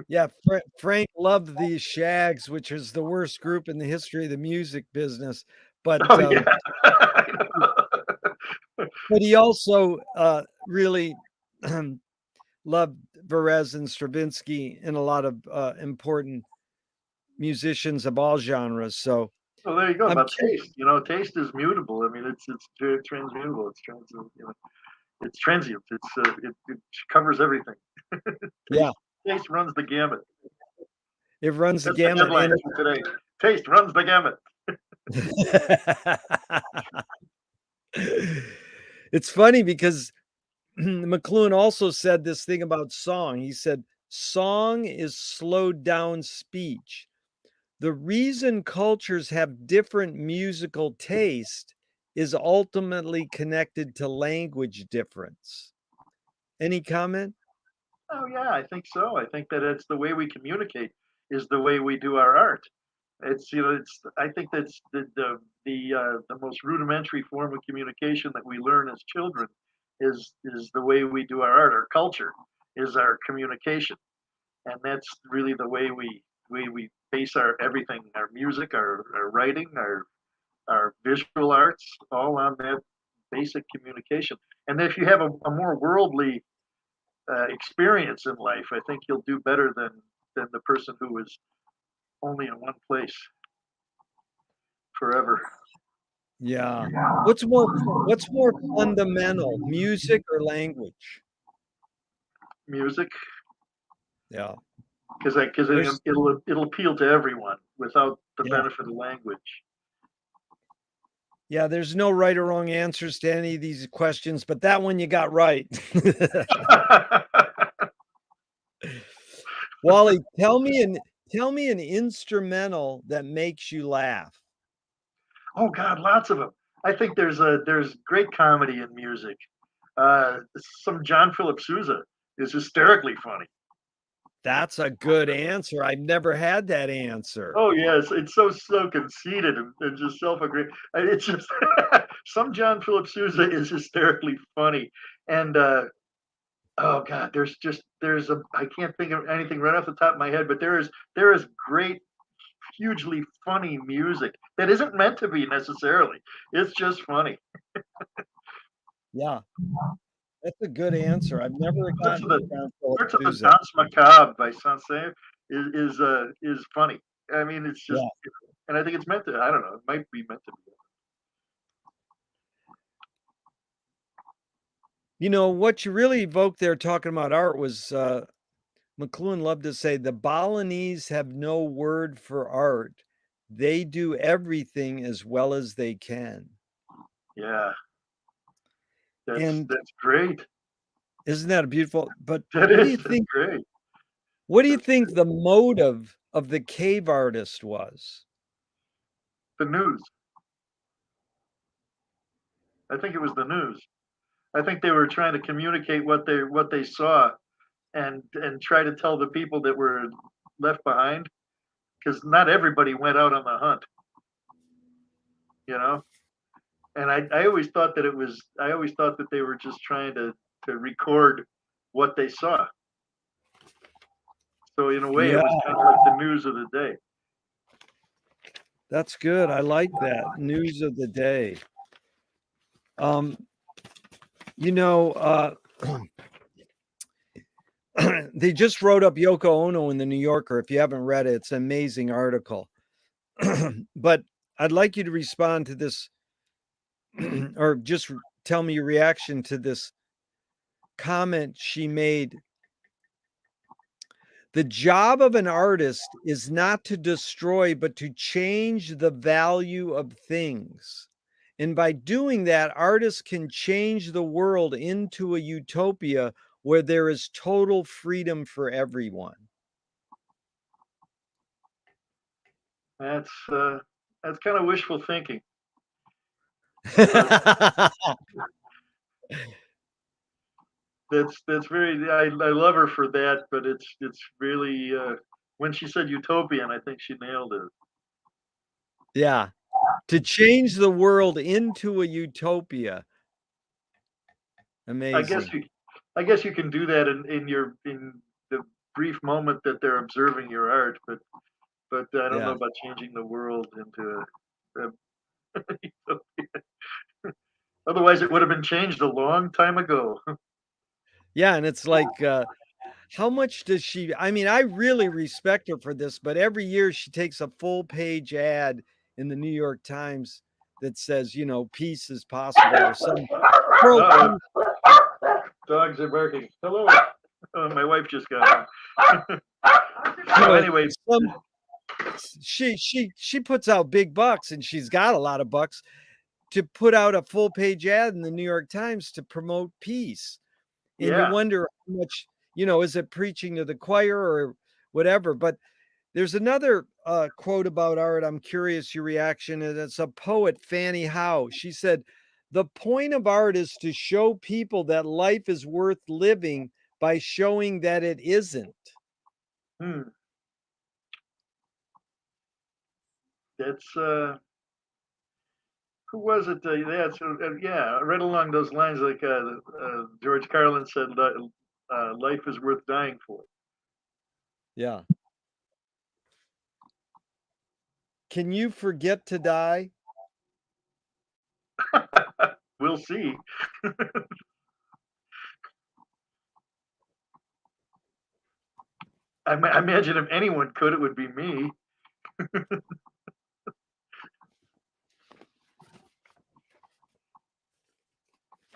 Yeah, Frank loved the Shags, which is the worst group in the history of the music business. But Oh yeah, but he also really loved Perez and Stravinsky and a lot of important musicians of all genres. So well there you go I'm about taste. Taste is mutable. I mean, it's transmutable. It's transient. It covers everything. yeah, Taste runs the gamut. it runs the That's the gamut. headline for today. Taste runs the gamut. It's funny because McLuhan also said this thing about song. He said, song is slowed down speech. The reason cultures have different musical taste is ultimately connected to language difference. Any comment? Oh yeah, I think so. I think that it's the way we communicate is the way we do our art. It's I think that's the most rudimentary form of communication that we learn as children is the way we do our art. Our culture is our communication, and that's really the way we base our everything, our music, our writing, our visual arts, all on that basic communication. And if you have a more worldly experience in life, I think you'll do better than the person who is only in one place forever. Yeah. What's more fundamental, music or language? Music, Yeah. because There's it'll appeal to everyone without the yeah. benefit of language. Yeah, there's no right or wrong answers to any of these questions, but that one you got right. Wally, tell me an instrumental that makes you laugh. Oh God, lots of them. I think there's great comedy in music. Some John Philip Sousa is hysterically funny. That's a good answer. I've never had that answer. Oh yes, it's so conceited and just self-aggranding. It's just some John Philip Sousa is hysterically funny, and oh God, there's a I can't think of anything right off the top of my head, but there is great, hugely funny music that isn't meant to be necessarily. It's just funny. Yeah, that's a good answer. I've never Parts gotten of the to John Philip parts of the Sousa. Danse Macabre by Saint-Saëns is funny. I mean, it's just, Yeah. and I think it's meant to. I don't know. It might be meant to be. You know, what you really evoked there talking about art was McLuhan loved to say the Balinese have no word for art. They do everything as well as they can. Yeah, And that's great. isn't that a beautiful? But That what do is you that's think? great. What do you That's think the motive of the cave artist was? the news. I think it was the news. I think they were trying to communicate what they saw and try to tell the people that were left behind because not everybody went out on the hunt, you know. And I always thought that I always thought that they were just trying to record what they saw. So in a way, it Yeah, was kind of like the news of the day. that's good. I like that. News of the day. Um, you know, they just wrote up Yoko Ono in the New Yorker. If you haven't read it, it's an amazing article. But I'd like you to respond to this, or just tell me your reaction to this comment she made. The job of an artist is not to destroy, but to change the value of things. And by doing that, artists can change the world into a utopia where there is total freedom for everyone. That's kind of wishful thinking. But that's very. I love her for that, but it's really when she said utopian, I think she nailed it. Yeah. To change the world into a utopia. I guess Amazing. you I guess you can do that in the brief moment that they're observing your art, but I don't know Yeah. about changing the world into a utopia. Otherwise, it would have been changed a long time ago. Yeah. And it's like, how much does she? I mean, I really respect her for this, but every year she takes a full page ad in the New York Times that says, peace is possible or some world Uh-oh, peace. dogs are barking. Hello. Oh, my wife just got home. You So know, anyway, some she puts out big bucks, and she's got a lot of bucks to put out a full page ad in the New York Times to promote peace. And you yeah. wonder how much, is it preaching to the choir or whatever? But there's another quote about art. I'm curious your reaction. And it's a poet, Fanny Howe. She said, "The point of art is to show people that life is worth living by showing that it isn't." Hmm. That's who was it? Yeah, right along those lines, like George Carlin said, "Life is worth dying for." Yeah. Can you forget to die? We'll see. I imagine if anyone could, it would be me.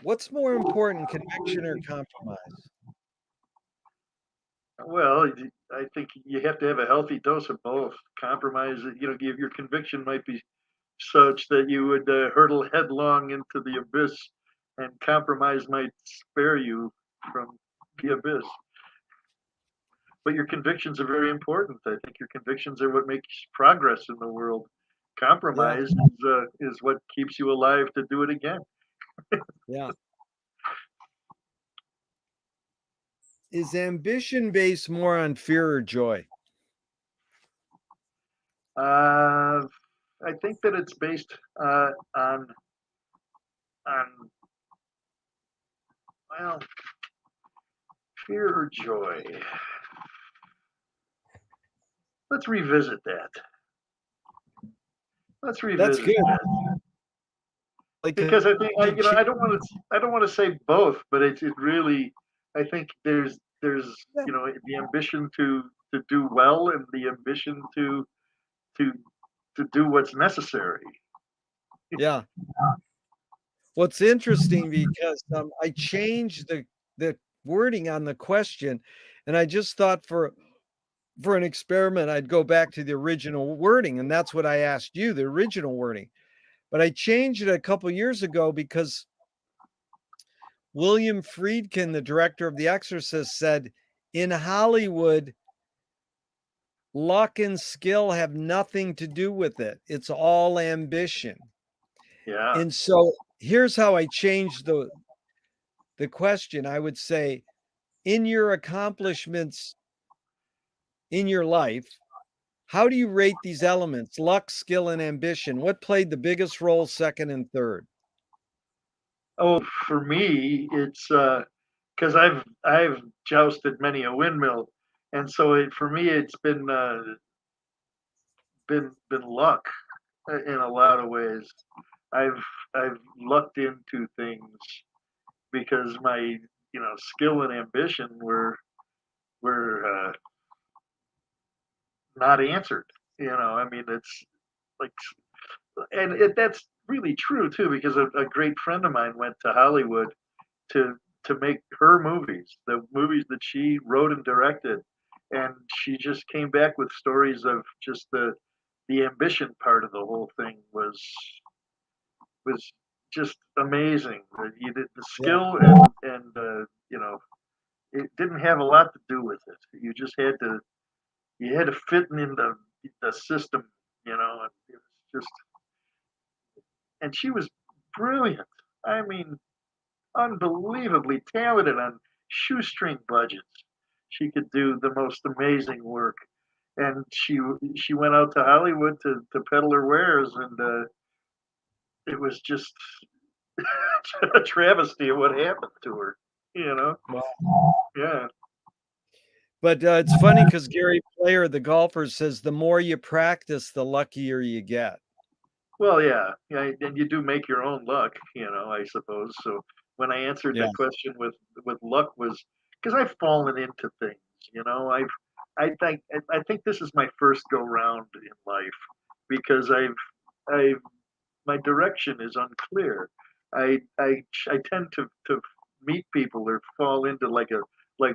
What's more important, conviction or compromise? Well, I think you have to have a healthy dose of both. Compromise, your conviction might be such that you would hurtle headlong into the abyss, and compromise might spare you from the abyss. But your convictions are very important. I think your convictions are what makes progress in the world. Yeah, Compromise is what keeps you alive to do it again. yeah. Is ambition based more on fear or joy? I think that it's based on well, fear or joy. Let's revisit that. Let's That's revisit good. that Like, because I think you I don't want to say both, but it really I think there's yeah, the ambition to do well and the ambition to to do what's necessary. yeah. What's interesting because I changed the wording on the question, and I just thought for an experiment I'd go back to the original wording, and that's what I asked you, the original wording. But I changed it a couple years ago because William Friedkin, the director of The Exorcist, said in Hollywood, luck and skill have nothing to do with it. It's all ambition. Yeah. And so here's how I changed the question. I would say, in your accomplishments in your life, how do you rate these elements, luck, skill, and ambition? What played the biggest role, second and third? Oh, for me, it's because I've jousted many a windmill, and so for me it's been luck in a lot of ways. I've I've lucked into things because my skill and ambition were not answered. I mean, it's like, and that's really true too, because a great friend of mine went to Hollywood to make her movies, the movies that she wrote and directed, and she just came back with stories of just the ambition part of the whole thing was just amazing. That you did the Yeah. skill, and it didn't have a lot to do with it. You had to fit in the system, and it was just, and she was brilliant. I mean, unbelievably talented on shoestring budgets. She could do the most amazing work, and she went out to Hollywood to peddle her wares, and it was just a travesty of what happened to her. You know? Wow. Yeah. But it's funny because Gary Player, the golfer, says the more you practice, the luckier you get. Well, yeah, yeah, and you do make your own luck, I suppose. So when I answered Yeah. that question with luck was because I've fallen into things, I think this is my first go round in life because I my direction is unclear. I tend to meet people or fall into like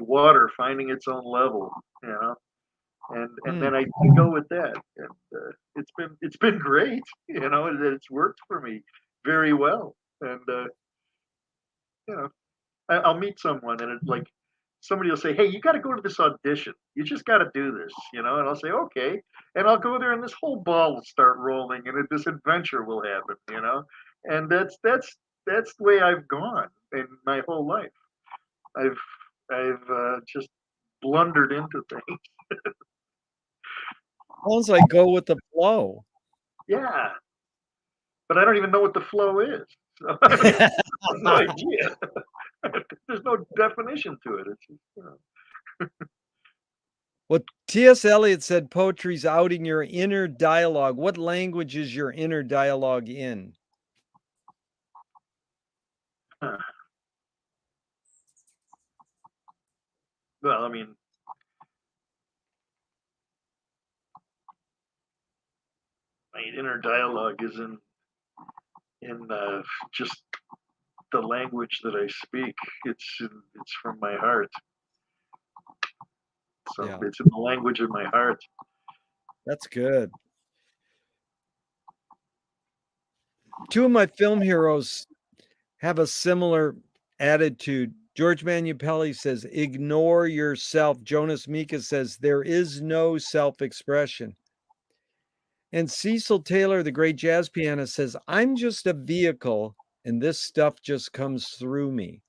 water finding its own level, you know, and Hmm. then I go with that, and it's been great, that it's worked for me very well, and you know I'll meet someone and like somebody will say, "Hey, you got to go to this audition. You just got to do this," and I'll say, "Okay," and I'll go there, and this whole ball will start rolling, and this adventure will happen, and that's the way I've gone in my whole life. I've I've just blundered into things. Sounds like go with the flow. Yeah, but I don't even know what the flow is. So I mean, I have no idea. There's no definition to it. It's just. Well, T.S. Eliot said poetry's outing your inner dialogue. What language is your inner dialogue in? Huh. Well, I mean, my inner dialogue is in just the language that I speak. It's from my heart. So Yeah, it's in the language of my heart. that's good. Two of my film heroes have a similar attitude. George Manupelli says, ignore yourself. Jonas Mika says, there is no self expression. And Cecil Taylor, the great jazz pianist, says, I'm just a vehicle and this stuff just comes through me.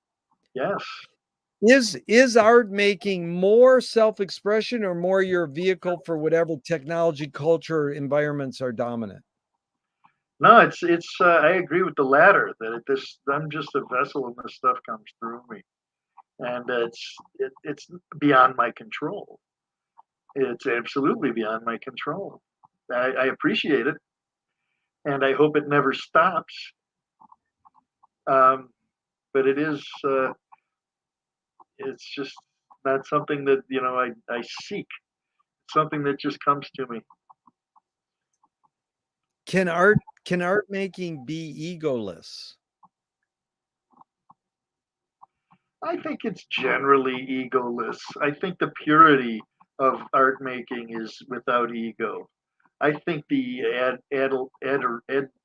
Yes. Is art making more self-expression or more your vehicle for whatever technology, culture, environments are dominant? No, it's. I agree with the latter. I'm just a vessel, and this stuff comes through me, and it's beyond my control. It's absolutely beyond my control. I appreciate it, and I hope it never stops. Um, but it's just not something that I seek. It's something that just comes to me. Can art making be egoless? I think it's generally egoless. I think the purity of art making is without ego. I think the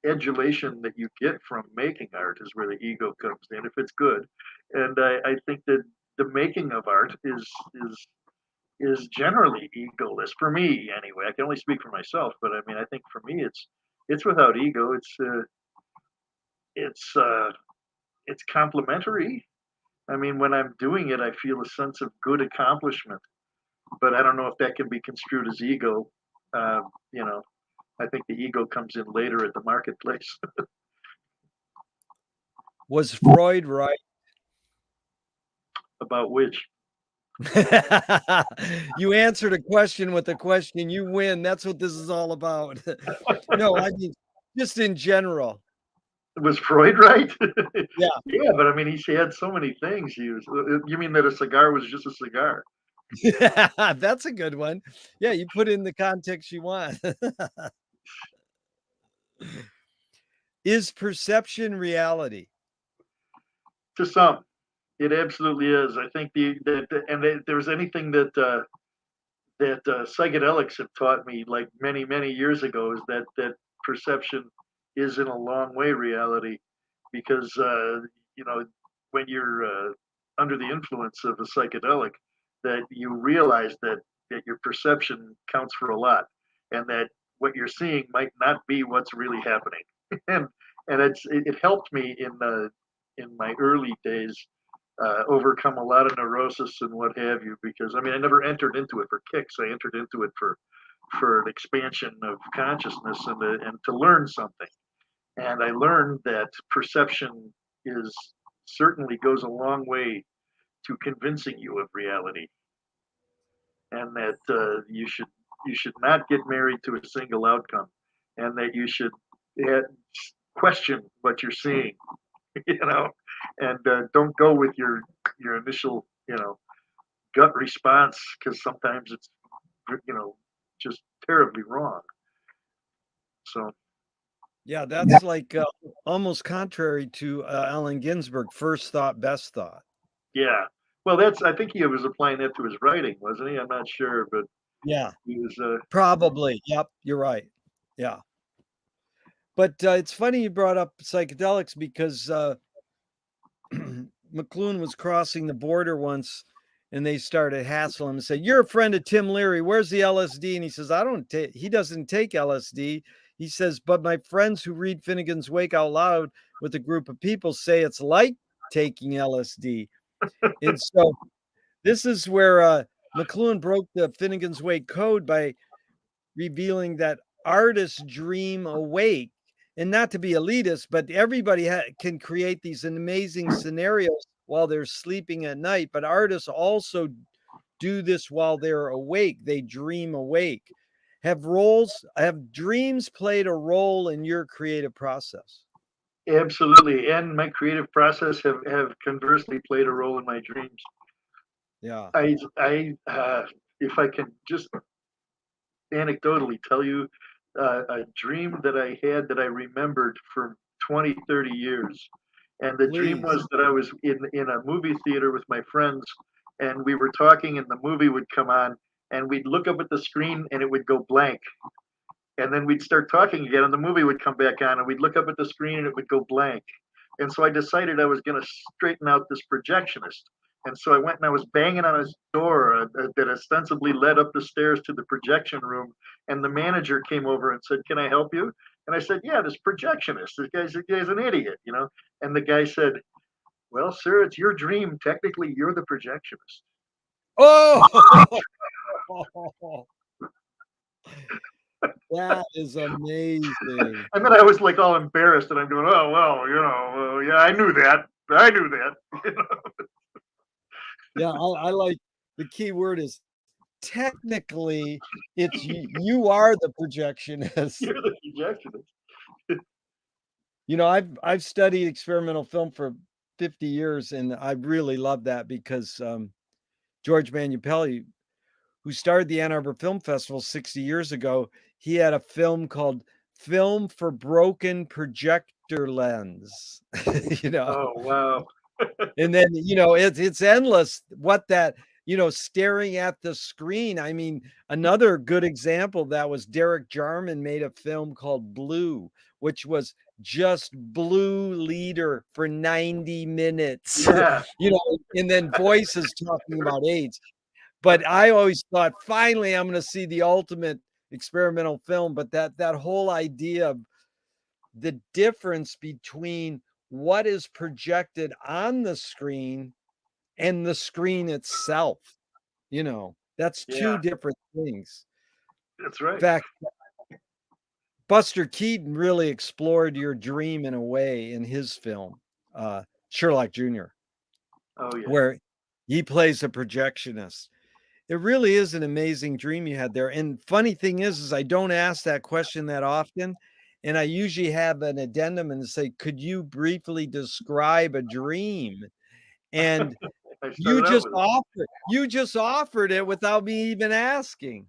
adulation that you get from making art is where the ego comes in, if it's good. And I think that the making of art is generally egoless for me anyway. I can only speak for myself, but I mean, I think for me, it's without ego. It's it's complimentary. I mean, when I'm doing it, I feel a sense of good accomplishment, but I don't know if that can be construed as ego. Uh, you know, I think the ego comes in later at the marketplace. Was Freud right? About which, You answered a question with a question, you win. That's what this is all about. No, I mean, just in general. Was Freud right? Yeah. Yeah, but I mean, he had so many things. You mean that a cigar was just a cigar? Yeah, that's a good one. Yeah, you put in the context you want. Is perception reality? To some, it absolutely is. I think if there's anything that psychedelics have taught me, like many years ago, is that perception is in a long way reality, because you know when you're under the influence of a psychedelic, that you realize that your perception counts for a lot, and that what you're seeing might not be what's really happening. and it helped me in my early days overcome a lot of neurosis and what have you. Because I mean, I never entered into it for kicks. I entered into it for an expansion of consciousness and to learn something. And I learned that perception is certainly goes a long way to convincing you of reality, and that you should not get married to a single outcome, and that you should uh, question what you're seeing, you know, and don't go with your initial gut response, because sometimes it's you know just terribly wrong. So Yeah, that's like almost contrary to Allen Ginsberg, first thought, best thought. yeah, well, that's I think he was applying that to his writing, wasn't he? I'm not sure, but Yeah, he was. probably. Yep, you're right. Yeah. But it's funny you brought up psychedelics because McLuhan was crossing the border once and they started hassling him and said, "You're a friend of Tim Leary. Where's the LSD?" And he says, "I don't take, he doesn't take LSD." He says, "But my friends who read Finnegan's Wake out loud with a group of people say it's like taking LSD." And so this is where McLuhan broke the Finnegan's Wake code by revealing that artists dream awake. And not to be elitist, but everybody can create these amazing scenarios while they're sleeping at night. But artists also do this while they're awake. They dream awake. Have dreams played a role in your creative process? Absolutely, and my creative process have conversely played a role in my dreams. Yeah, If I can just anecdotally tell you a dream that I had that I remembered for 20, 30 years. And the dream please. was that I was in a movie theater with my friends, and we were talking, and the movie would come on, and we'd look up at the screen and it would go blank. And then we'd start talking again, and the movie would come back on, and we'd look up at the screen and it would go blank. And so I decided I was going to straighten out this projectionist. And so I went and I was banging on his door that ostensibly led up the stairs to the projection room. And the manager came over and said, "Can I help you?" And I said, "Yeah, this projectionist. This guy's an idiot, you know." And the guy said, "Well, sir, it's your dream. Technically, you're the projectionist." Oh, that is amazing. And then I was like all embarrassed, and I'm going, "Oh well, yeah, I knew that. I knew that." You know? Yeah, I like the key word is technically it's you are the projectionist. You're the projectionist. You know, I've studied experimental film for 50 years, and I really love that because George Manupelli, who started the Ann Arbor Film Festival 60 years ago, he had a film called Film for Broken Projector Lens. You know, Oh wow. and then, you know, it's endless what that, you know, staring at the screen. I mean, another good example of that was Derek Jarman made a film called Blue, which was just blue leader for 90 minutes, Yeah. you know, and then voices talking about AIDS. But I always thought, finally, I'm going to see the ultimate experimental film. But that whole idea of the difference between what is projected on the screen and the screen itself, you know, that's two Yeah. different things. That's In right. fact, Buster Keaton really explored your dream in a way in his film, Sherlock Jr., Oh yeah. where he plays a projectionist. It really is an amazing dream you had there. And funny thing is I don't ask that question that often. and I usually have an addendum and say, "Could you briefly describe a dream?" And I started out with it. you just offered it without me even asking.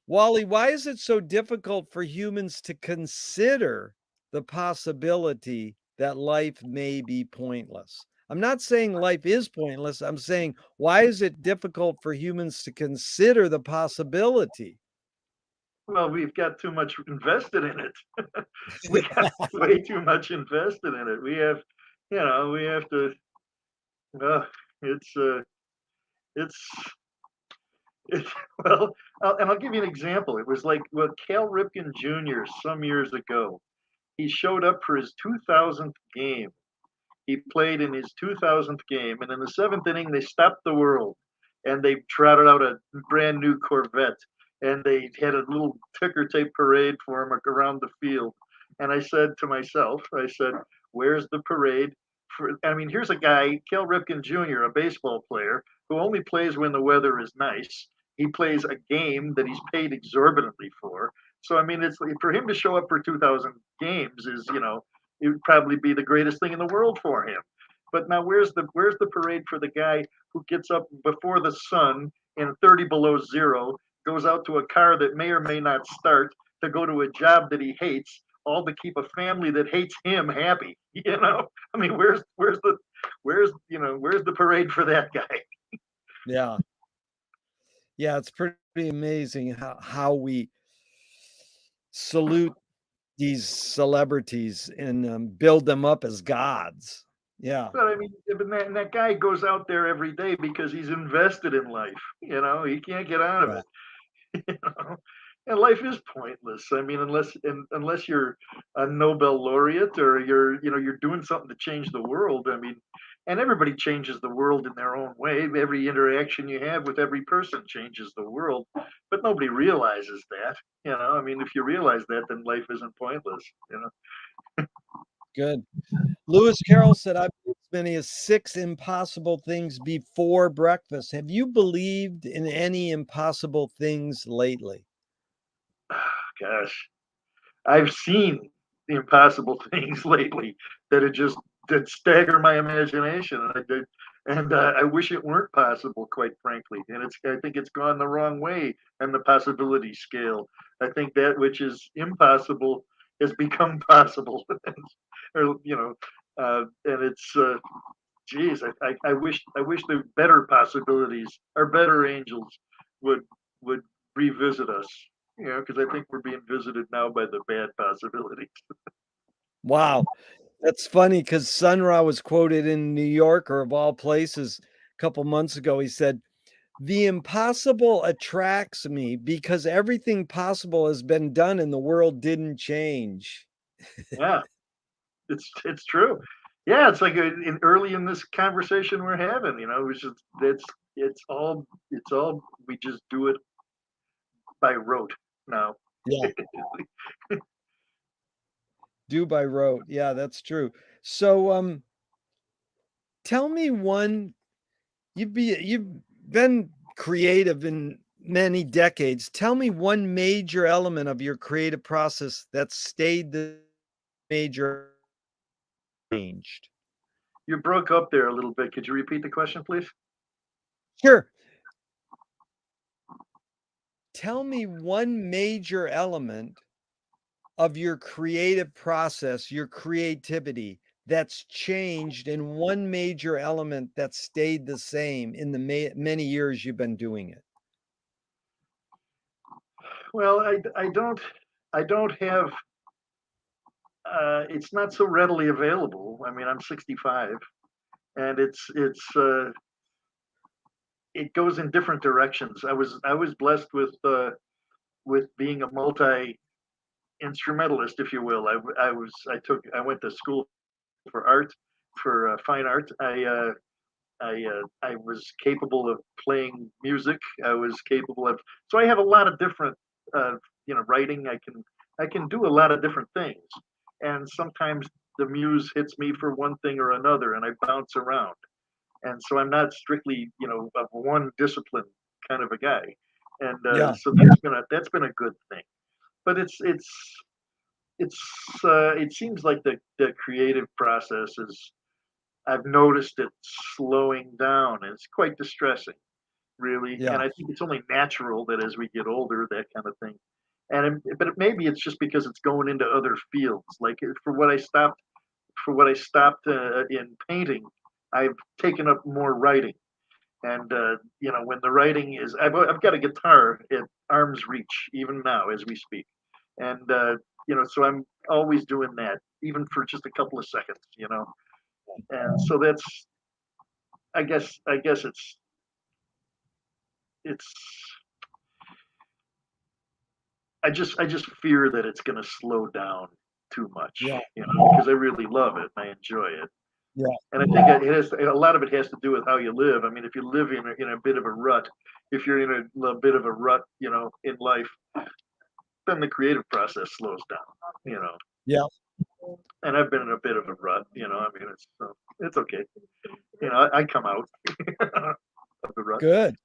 Wally, why is it so difficult for humans to consider the possibility that life may be pointless? I'm not saying life is pointless. I'm saying, why is it difficult for humans to consider the possibility? Well, we've got too much invested in it. We got way too much invested in it. We have to. Uh, it's it's it's well, and I'll give you an example. It was like Cal Ripken Jr. some years ago. He showed up for his 2000th game. He played in his 2000th game, and in the seventh inning, they stopped the world, and they trotted out a brand new Corvette, and they had a little ticker tape parade for him around the field. And I said to myself, I said, "Where's the parade?" I mean, here's a guy, Cal Ripken Jr., a baseball player who only plays when the weather is nice. He plays a game that he's paid exorbitantly for. So I mean, it's for him to show up for 2,000 games is it would probably be the greatest thing in the world for him. But now where's the parade for the guy who gets up before the sun in 30 below zero, goes out to a car that may or may not start to go to a job that he hates, all to keep a family that hates him happy. I mean, where's the parade for that guy? Yeah. Yeah, it's pretty amazing how we salute these celebrities and, build them up as gods. Yeah, But I mean, that guy goes out there every day because he's invested in life. He can't get out of yeah, it. you know? And life is pointless. I mean, unless you're a Nobel laureate or you're doing something to change the world. I mean, and everybody changes the world in their own way. Every interaction you have with every person changes the world, but nobody realizes that. I mean, if you realize that, then life isn't pointless. good. Lewis Carroll said, "I've done as many as 6 impossible things before breakfast." Have you believed in any impossible things lately? Gosh, I've seen the impossible things lately that stagger my imagination, and I wish it weren't possible, quite frankly. And I think it's gone the wrong way on the possibility scale. I think that which is impossible has become possible, or and it's geez, I wish the better possibilities or better angels would would revisit us. Because I think we're being visited now by the bad possibilities. Wow. That's funny because Sun Ra was quoted in New Yorker, of all places, a couple months ago. He said, "The impossible attracts me because everything possible has been done and the world didn't change." Yeah, it's true. Yeah, it's like early in this conversation we're having. It's just it's all we just do it by rote now. Yeah. Do by rote. Yeah, that's true. So, tell me one you've been creative in many decades. Tell me one major element of your creative process that stayed the major changed. You broke up there a little bit. Could you repeat the question, please? Sure. Tell me one major element of your creative process, your creativity that's changed, and one major element that stayed the same in the many years you've been doing it. Well, I don't have. It's not so readily available. I mean, I'm 65, and it goes in different directions. I was blessed with being a multi instrumentalist, if you will. I went to school for art, for fine art. I was capable of playing music. I was capable of. So I have a lot of different, writing. I can do a lot of different things, and sometimes the muse hits me for one thing or another, and I bounce around. And so I'm not strictly, of one discipline kind of a guy. And Yeah. so that's been a good thing. but it seems like the creative process is, I've noticed it slowing down, and it's quite distressing, really. Yeah. And I think it's only natural that as we get older, that kind of thing. But maybe it's just because it's going into other fields. Like for what I stopped in painting, I've taken up more writing. And when the writing is, I've got a guitar at arm's reach even now as we speak, and so I'm always doing that, even for just a couple of seconds. And so that's, I guess it's I just fear that it's going to slow down too much, Yeah. because I really love it and I enjoy it. Yeah. And I think a lot of it has to do with how you live. I mean, if you live in a bit of a rut, if you're in a bit of a rut, in life, then the creative process slows down. Yeah. And I've been in a bit of a rut. I mean, it's okay. I come out of the rut. Good.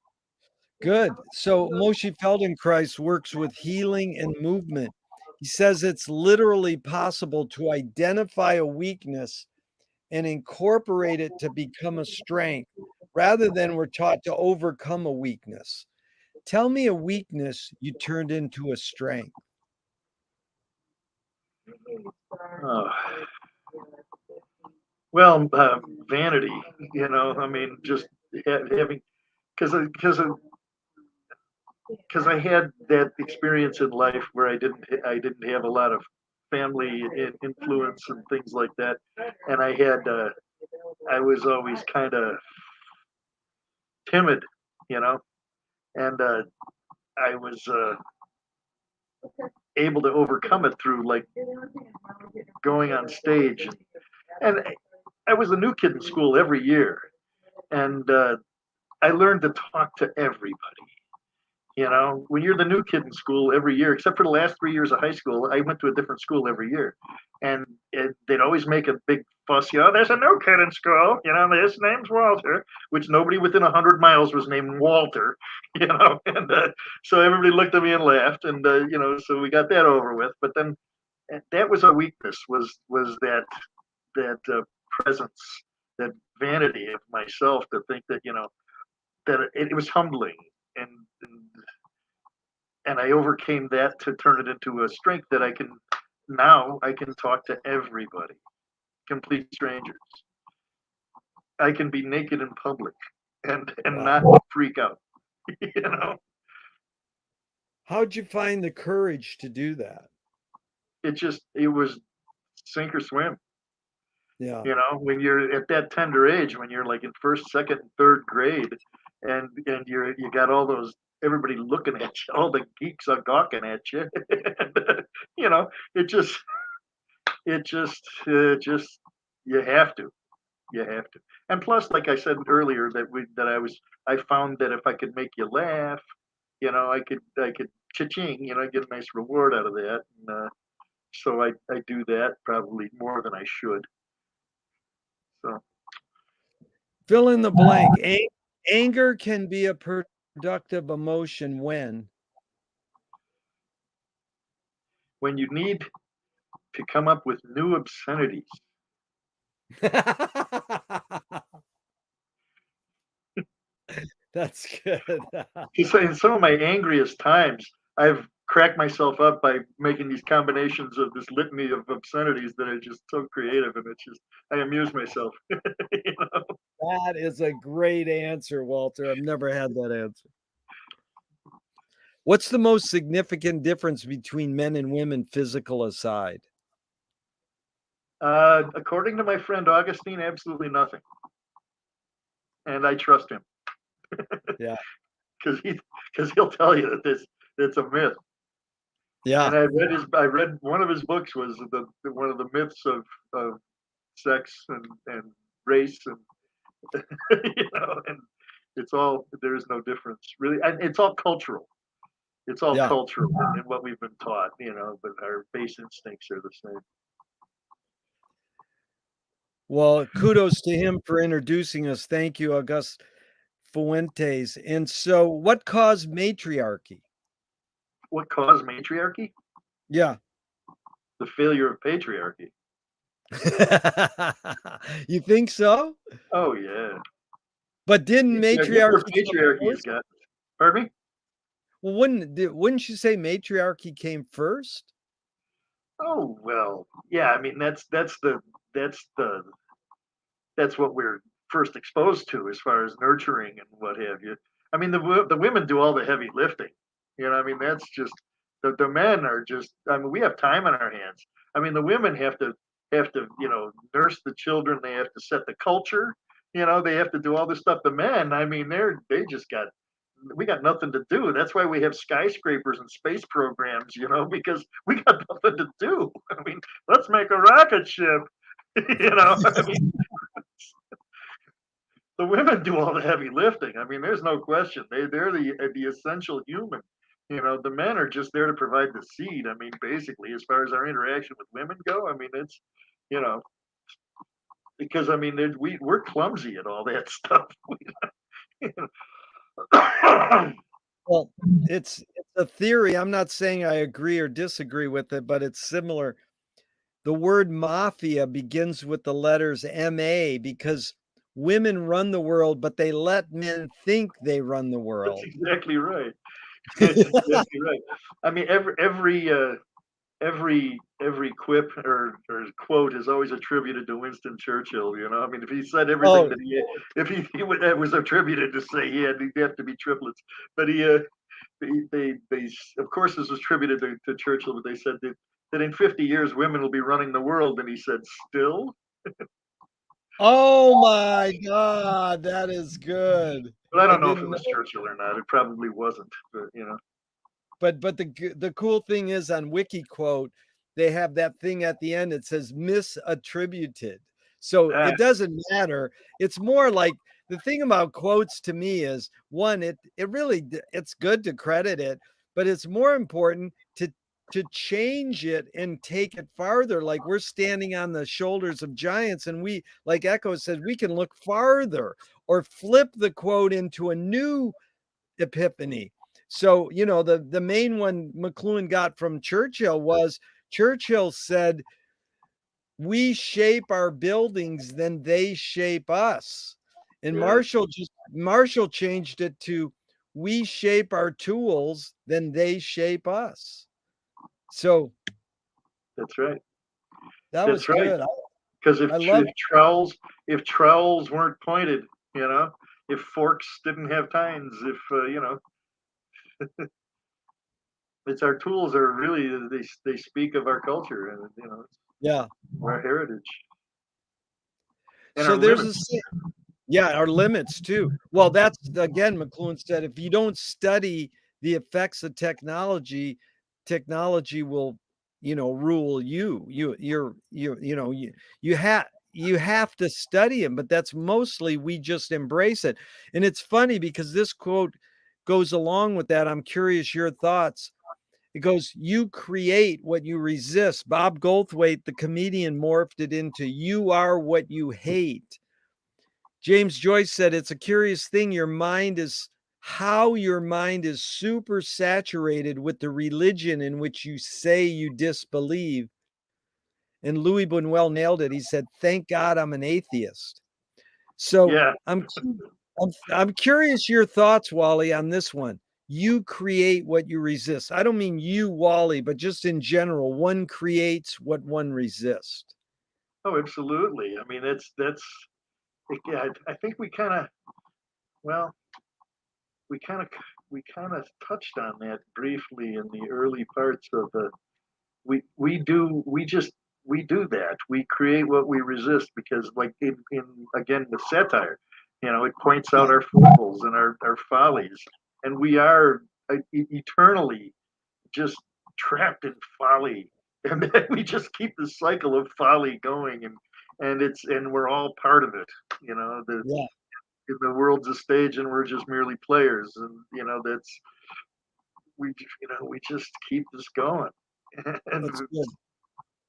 Good. So Moshe Feldenkrais works with healing and movement. He says it's literally possible to identify a weakness and incorporate it to become a strength rather than we're taught to overcome a weakness. Tell me a weakness you turned into a strength. Oh. Well, vanity. I mean, just having because I had that experience in life where I didn't have a lot of family influence and things like that, and I was always kind of timid, you know, and I was able to overcome it through like going on stage, and I was a new kid in school every year, and I learned to talk to everybody. When you're the new kid in school every year, except for the last 3 years of high school, I went to a different school every year. And they'd always make a big fuss, there's a new kid in school, his name's Walter, which nobody within 100 miles was named Walter, and so everybody looked at me and laughed. And, so we got that over with. But then that was a weakness, was that presence, that vanity of myself to think that, that it was humbling. And and I overcame that to turn it into a strength that I can talk to everybody, complete strangers. I can be naked in public and Wow. not freak out. you know, How'd you find the courage to do that? it was sink or swim. Yeah. When you're at that tender age, when you're like in first, second, and third grade, and you got all those, everybody looking at you, all the geeks are gawking at you. and, you know, it just just you have to. You have to. And plus, like I said earlier, I found that if I could make you laugh, I could cha-ching, get a nice reward out of that. And so I do that probably more than I should. So Fill in the blank. Anger can be a productive emotion when. when you need to come up with new obscenities, That's good. in some of my angriest times, I've cracked myself up by making these combinations of this litany of obscenities that are just so creative, and I amuse myself. you know? That is a great answer, Walter. I've never had that answer. What's the most significant difference between men and women, physical aside? According to my friend Augustine, absolutely nothing, and I trust him Yeah. because he'll tell you that it's a myth. Yeah. And I read one of his books was one of the myths of sex and race and and there is no difference really, and it's all cultural. It's all Yeah. cultural in what we've been taught, but our base instincts are the same. Well, kudos to him for introducing us. Thank you, August Fuentes. And so, what caused matriarchy? What caused matriarchy? Yeah. The failure of patriarchy. You think so? Oh yeah. But didn't Look where matriarchy come patriarchy has first? got. Pardon me? Well, wouldn't you say matriarchy came first? Oh well, yeah. I mean, that's the that's what we're first exposed to as far as nurturing and what have you. I mean, the women do all the heavy lifting. You know, I mean, that's just the men are just. I mean, we have time on our hands. I mean, the women have to nurse the children. They have to set the culture. You know, they have to do all this stuff. The men, I mean, they just got we got nothing to do. That's why we have skyscrapers and space programs, because we got nothing to do. I mean, let's make a rocket ship. I mean, the women do all the heavy lifting. I mean, there's no question. They're the essential human. The men are just there to provide the seed. I mean, basically, as far as our interaction with women go, I mean, it's you know because I mean we're clumsy at all that stuff. Well, it's a theory. I'm not saying I agree or disagree with it, but it's similar. The word mafia begins with the letters MA because women run the world, but they let men think they run the That's world. exactly right. That's exactly right. I mean, every quip or quote is always attributed to Winston Churchill. I mean, if he said everything Oh, that if he would that was attributed to say he'd have to be triplets. But they of course this was attributed to Churchill, but they said that in 50 years women will be running the world, and he said still. oh my God, that is good. But I I don't know if it didn't know. was Churchill or not. It probably wasn't. But But the cool thing is on WikiQuote, they have that thing at the end that says misattributed. So ah, it doesn't matter. It's more like the thing about quotes to me is one, it really it's good to credit it, but it's more important to change it and take it farther. Like we're standing on the shoulders of giants, and we, like Echo said, we can look farther or flip the quote into a new epiphany. So, the main one McLuhan got from Churchill was Churchill said, "We shape our buildings, then they shape us." And yeah, Marshall changed it to, "We shape our tools, then they shape us." So that's right. that That's was right. good. Because I love if trowels weren't pointed, if forks didn't have tines, if it's our tools are really they speak of our culture and yeah. our heritage and So our there's limits. a Yeah, our limits too. Well, that's again, McLuhan said, if you don't study the effects of technology, technology will, rule you. You have to study them, but that's mostly we just embrace it. And it's funny because this quote goes along with that. I'm curious your thoughts. It goes, "You create what you resist." Bob Goldthwait, the comedian, morphed it into, "You are what you hate." James Joyce said, "It's a curious thing. How your mind is super saturated with the religion in which you say you disbelieve." And Louis Buñuel nailed it. He said, "Thank God I'm an atheist." So Yeah. I'm curious your thoughts, Wally, on this one. You create what you resist. I don't mean you, Wally, but just in general, one creates what one resists. Oh, absolutely. I mean, that's yeah. I think well, we kind of we kind of touched on that briefly in the early parts of the we do that. We create what we resist because, like in again with satire, it points Yeah. out our foibles and our follies, and we are eternally just trapped in folly, and then we just keep the cycle of folly going, and we're all part of it. Yeah, The world's a stage, and we're just merely players, and that's we just keep this going, and that's good.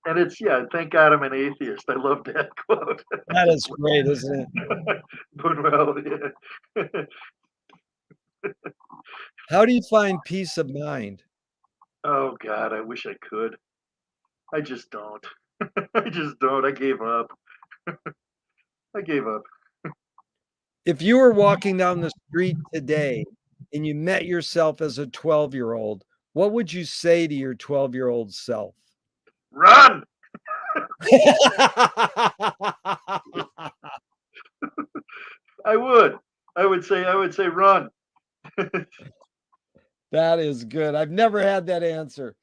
And it's yeah, thank God I'm an atheist. I love that quote. That is great, isn't it? Buñuel, yeah. How do you find peace of mind? Oh God, I wish I could. I just don't. I just don't. I gave up. I gave up. If you were walking down the street today and you met yourself as a 12-year-old, what would you say to your 12-year-old self? Run! I would. I would say run. That is good. I've never had that answer.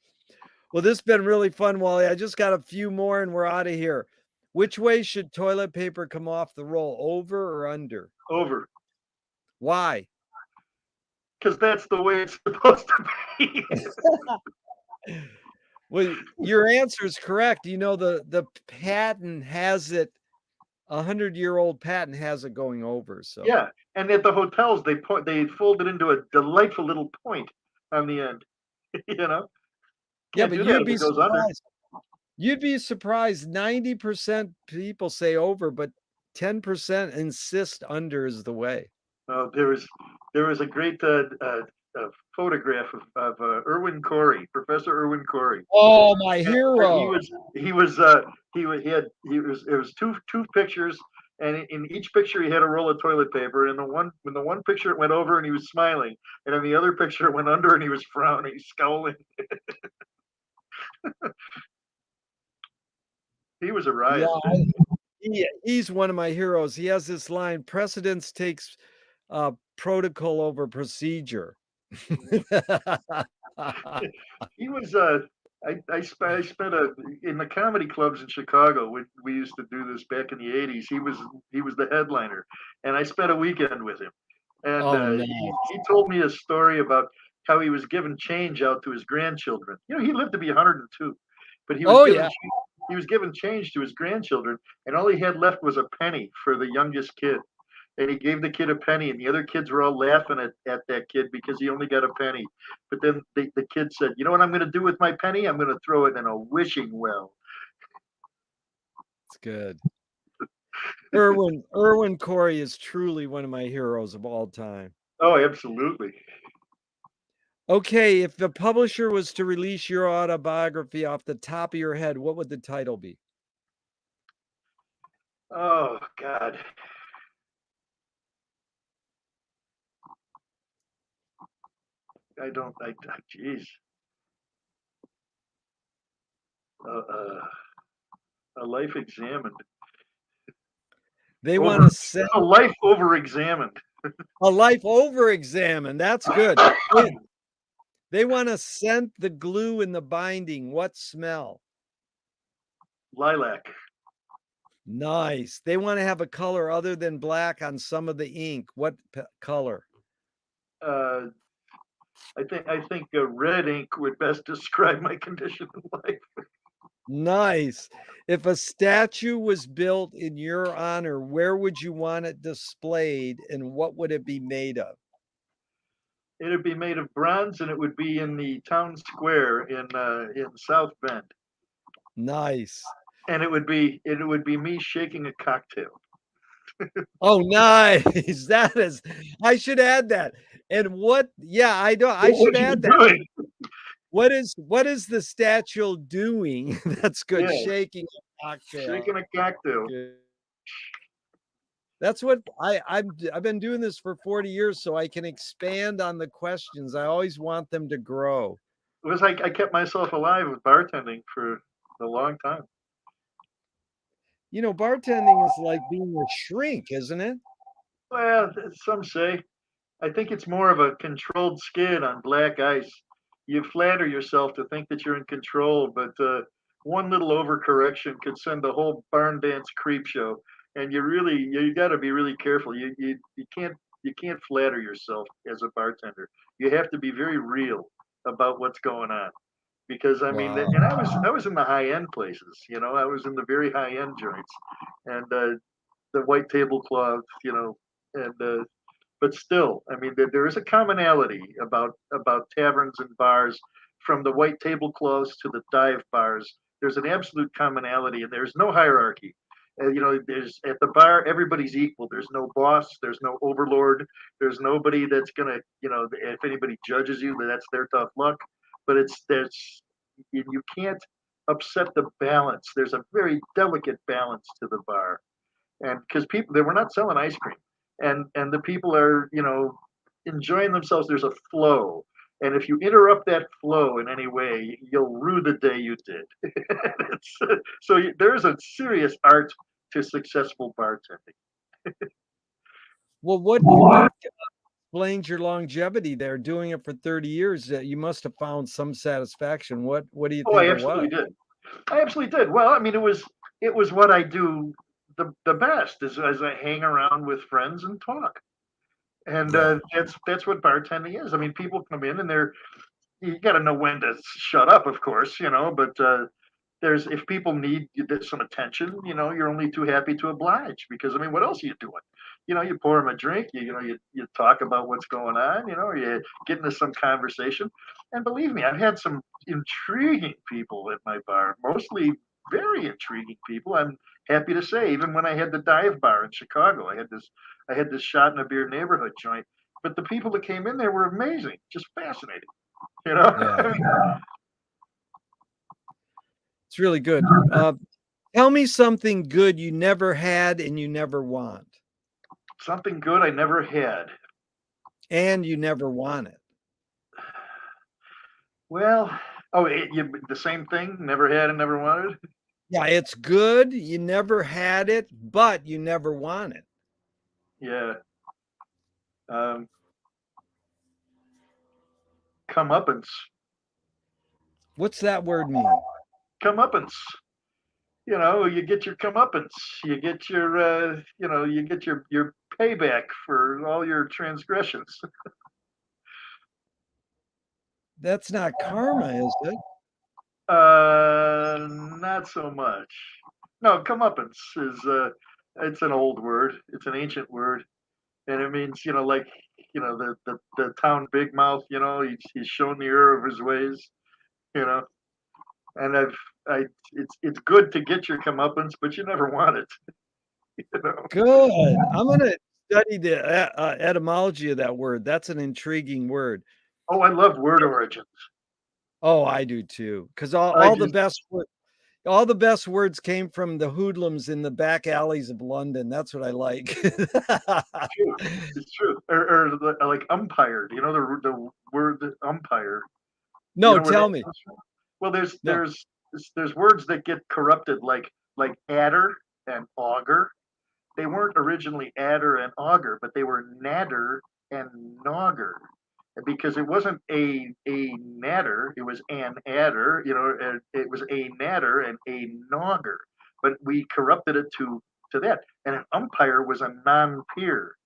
Well, this has been really fun, Wally. I just got a few more and we're out of here. Which way should toilet paper come off the roll, over or under? Over. Why? Because that's the way it's supposed to be. Well, your answer is correct. You know, the patent has it, 100-year-old patent has it going over. So Yeah. And at the hotels, they fold it into a delightful little point on the end. you know, yeah, can't but do that you'd if be it goes under. surprised. You'd be surprised. 90% people say over, but 10% insist under is the way. There was a great photograph of Irwin Corey, Professor Irwin Corey. Oh, my And hero. it was two pictures, and in each picture he had a roll of toilet paper. And when the one picture it went over and he was smiling, and in the other picture it went under and he was frowning, scowling. He was a riot. Yeah, he's one of my heroes. He has this line, precedence takes protocol over procedure. He was I spent a in the comedy clubs in Chicago. We used to do this back in the '80s. He was the headliner, and I spent a weekend with him. And Oh, no. he told me a story about how he was giving change out to his grandchildren. He lived to be 102, but Oh, yeah. he was giving change to his grandchildren, and all he had left was a penny for the youngest kid. And he gave the kid a penny, and the other kids were all laughing at that kid because he only got a penny. But then the kid said, "You know what I'm going to do with my penny? I'm going to throw it in a wishing well." It's good. Irwin Corey is truly one of my heroes of all time. Oh, absolutely. Okay, if the publisher was to release your autobiography off the top of your head, what would the title be? Oh God. I don't. Geez. A life examined. They want to send A life over examined. a life over examined. That's good. They want to scent the glue in the binding. What smell? Lilac. Nice. They want to have a color other than black on some of the ink. What color? Uh, I think red ink would best describe my condition in life. Nice. If a statue was built in your honor, where would you want it displayed and what would it be made of? It'd be made of bronze, and it would be in the town square in South Bend. Nice. And it would be me shaking a cocktail. Oh, nice. That is, I should add that. And I don't, I should add that. What is the statue doing? That's good. Yeah. Shaking a cocktail. Shaking a cocktail. Good. That's what I've been doing this for 40 years, so I can expand on the questions. I always want them to grow. It was like I kept myself alive with bartending for a long time. You know, bartending is like being a shrink, isn't it? Well, some say. I think it's more of a controlled skid on black ice. You flatter yourself to think that you're in control, but one little overcorrection could send the whole barn dance creep show. And you got to be really careful. You can't flatter yourself as a bartender. You have to be very real about what's going on. Because I mean, Wow. and I was in the high end places. I was in the very high end joints, and the white tablecloth, and but still, I mean, there is a commonality about taverns and bars, from the white tablecloths to the dive bars. There's an absolute commonality, and there's no hierarchy. There's at the bar, everybody's equal. There's no boss, there's no overlord, there's nobody that's gonna, if anybody judges you, that's their tough luck. But there's you can't upset the balance. There's a very delicate balance to the bar, and because people, they were not selling ice cream, and the people are, enjoying themselves. There's a flow, and if you interrupt that flow in any way, you'll rue the day you did. There's a serious art to successful bartending. Well, what explains your longevity there? Doing it for 30 years, you must have found some satisfaction. What do you Oh, think I it was? absolutely did. I absolutely did. Well, I mean, it was what I do the best, is as I hang around with friends and talk, and Yeah. that's what bartending is. I mean, people come in and you got to know when to shut up, of course, but if people need some attention, you're only too happy to oblige, because I mean, what else are you doing? You pour them a drink, you talk about what's going on, you get into some conversation. And believe me, I've had some intriguing people at my bar, mostly very intriguing people. I'm happy to say, even when I had the dive bar in Chicago, I had this shot in a beer neighborhood joint. But the people that came in there were amazing, just fascinating. Yeah. I mean, It's really good. Tell me something good you never had and you never want, something good I never had. and you never want it. Well, oh, the same thing, never had and never wanted. Yeah, it's good. You never had it, but you never want it. Yeah. Um, comeuppance. What's that word mean? Comeuppance. You get your comeuppance. You get your payback for all your transgressions. That's not karma, is it? Not so much. No, comeuppance is it's an old word. It's an ancient word, and it means, like, the town big mouth. He's shown the error of his ways. You know, and it's good to get your comeuppance, but you never want it. You know. Good. I'm gonna study the etymology of that word. That's an intriguing word. Oh, I love word origins. Oh, I do too. Because I all the best words came from the hoodlums in the back alleys of London. That's what I like. true. It's true. Or like umpired. The word umpire. You No, know where that tell me. comes from? Well, there's No. there's there's words that get corrupted, like adder and auger. They weren't originally adder and auger, but they were nadder and nogger, because it wasn't a natter, it was an adder. It was a natter and a nogger, but we corrupted it to that. And an umpire was a non-peer,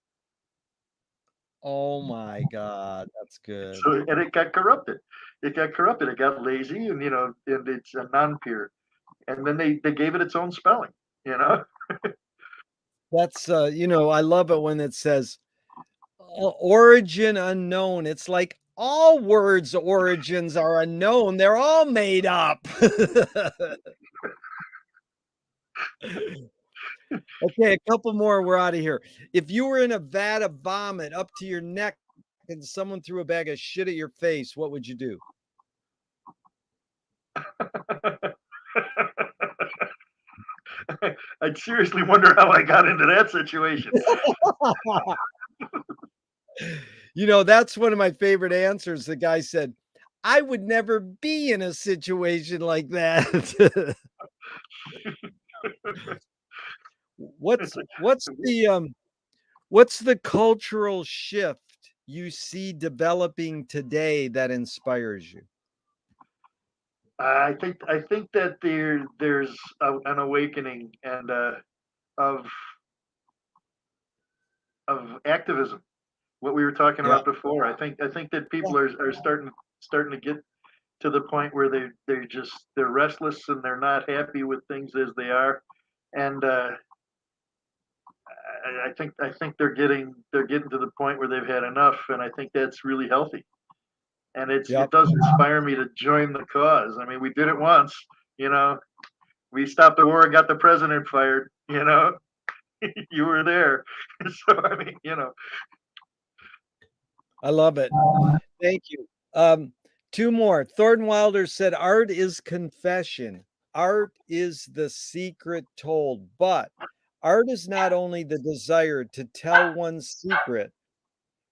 Oh my God, that's good. and it got corrupted. It got corrupted. It got lazy, and it's a non-peer. And then they gave it its own spelling. You know. That's I love it when it says origin unknown. It's like all words' origins are unknown. They're all made up. Okay, a couple more, we're out of here. If you were in a vat of vomit up to your neck and someone threw a bag of shit at your face, what would you do? I'd seriously wonder how I got into that situation. That's one of my favorite answers. The guy said, I would never be in a situation like that. What's the cultural shift you see developing today that inspires you? I think that there's an awakening and of of activism. What we were talking Yeah. about before. I think that people are starting to get to the point where they're restless, and they're not happy with things as they are. And I think they're getting to the point where they've had enough, and I think that's really healthy. And it Yep. does inspire me to join the cause. I mean, we did it once. You know, we stopped the war and got the president fired. You were there. So I mean. I love it. Thank you. 2 more. Thornton Wilder said, "Art is confession. Art is the secret told, but art is not only the desire to tell one's secret,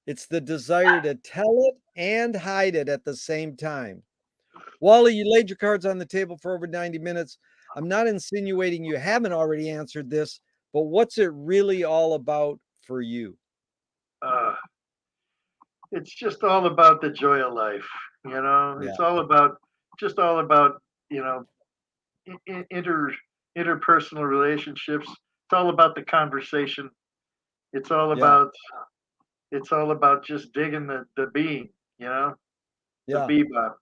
it's the desire to tell it and hide it at the same time." Wally, you laid your cards on the table for over 90 minutes. I'm not insinuating you haven't already answered this, but what's it really all about for you? Uh, it's just all about the joy of life. Yeah, It's all about, you know, interpersonal relationships. It's all about the conversation. It's all yeah, about just digging the being, the yeah. bebop.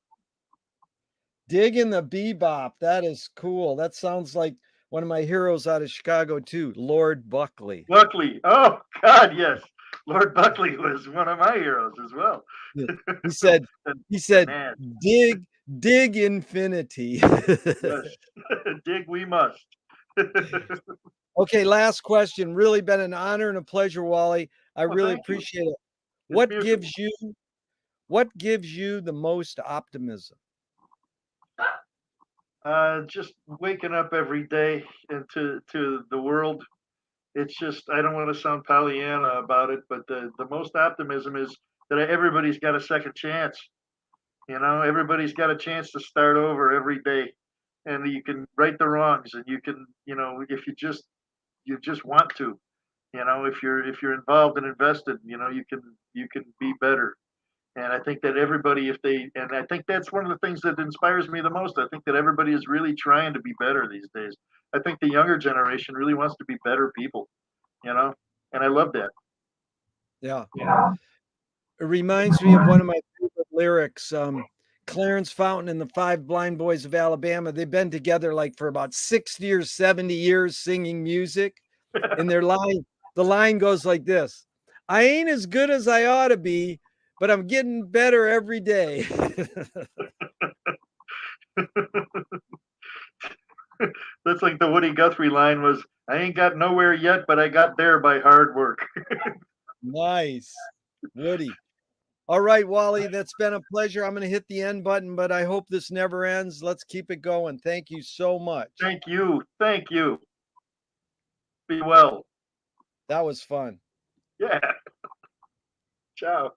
Digging the bebop. That is cool. That sounds like one of my heroes out of Chicago too, Lord Buckley. Buckley. Oh God, yes. Lord Buckley was one of my heroes as well. Yeah. He said, the, he the said, man. dig, dig infinity. Yes. Dig we must. Okay, last question. Really been an honor and a pleasure, Wally. I Well, really thank you. appreciate it. It's What mutual. gives you what gives you the most optimism? Just waking up every day into the world. It's just I don't want to sound Pollyanna about it, but the most optimism is that everybody's got a second chance. Everybody's got a chance to start over every day, and you can right the wrongs, and you can, if you just want to, if you're involved and invested, you can be better. And I think that everybody, and I think that's one of the things that inspires me the most. I think that everybody is really trying to be better these days. I think the younger generation really wants to be better people, you know, and I love that. Yeah. It reminds me of one of my favorite lyrics. Clarence Fountain and the Five Blind Boys of Alabama. They've been together like for about 60 or 70 years singing music. And the line goes like this: I ain't as good as I ought to be, but I'm getting better every day. That's like the Woody Guthrie line was, I ain't got nowhere yet, but I got there by hard work. Nice. Woody. All right, Wally, that's been a pleasure. I'm going to hit the end button, but I hope this never ends. Let's keep it going. Thank you so much. Thank you. Thank you. Be well. That was fun. Yeah. Ciao.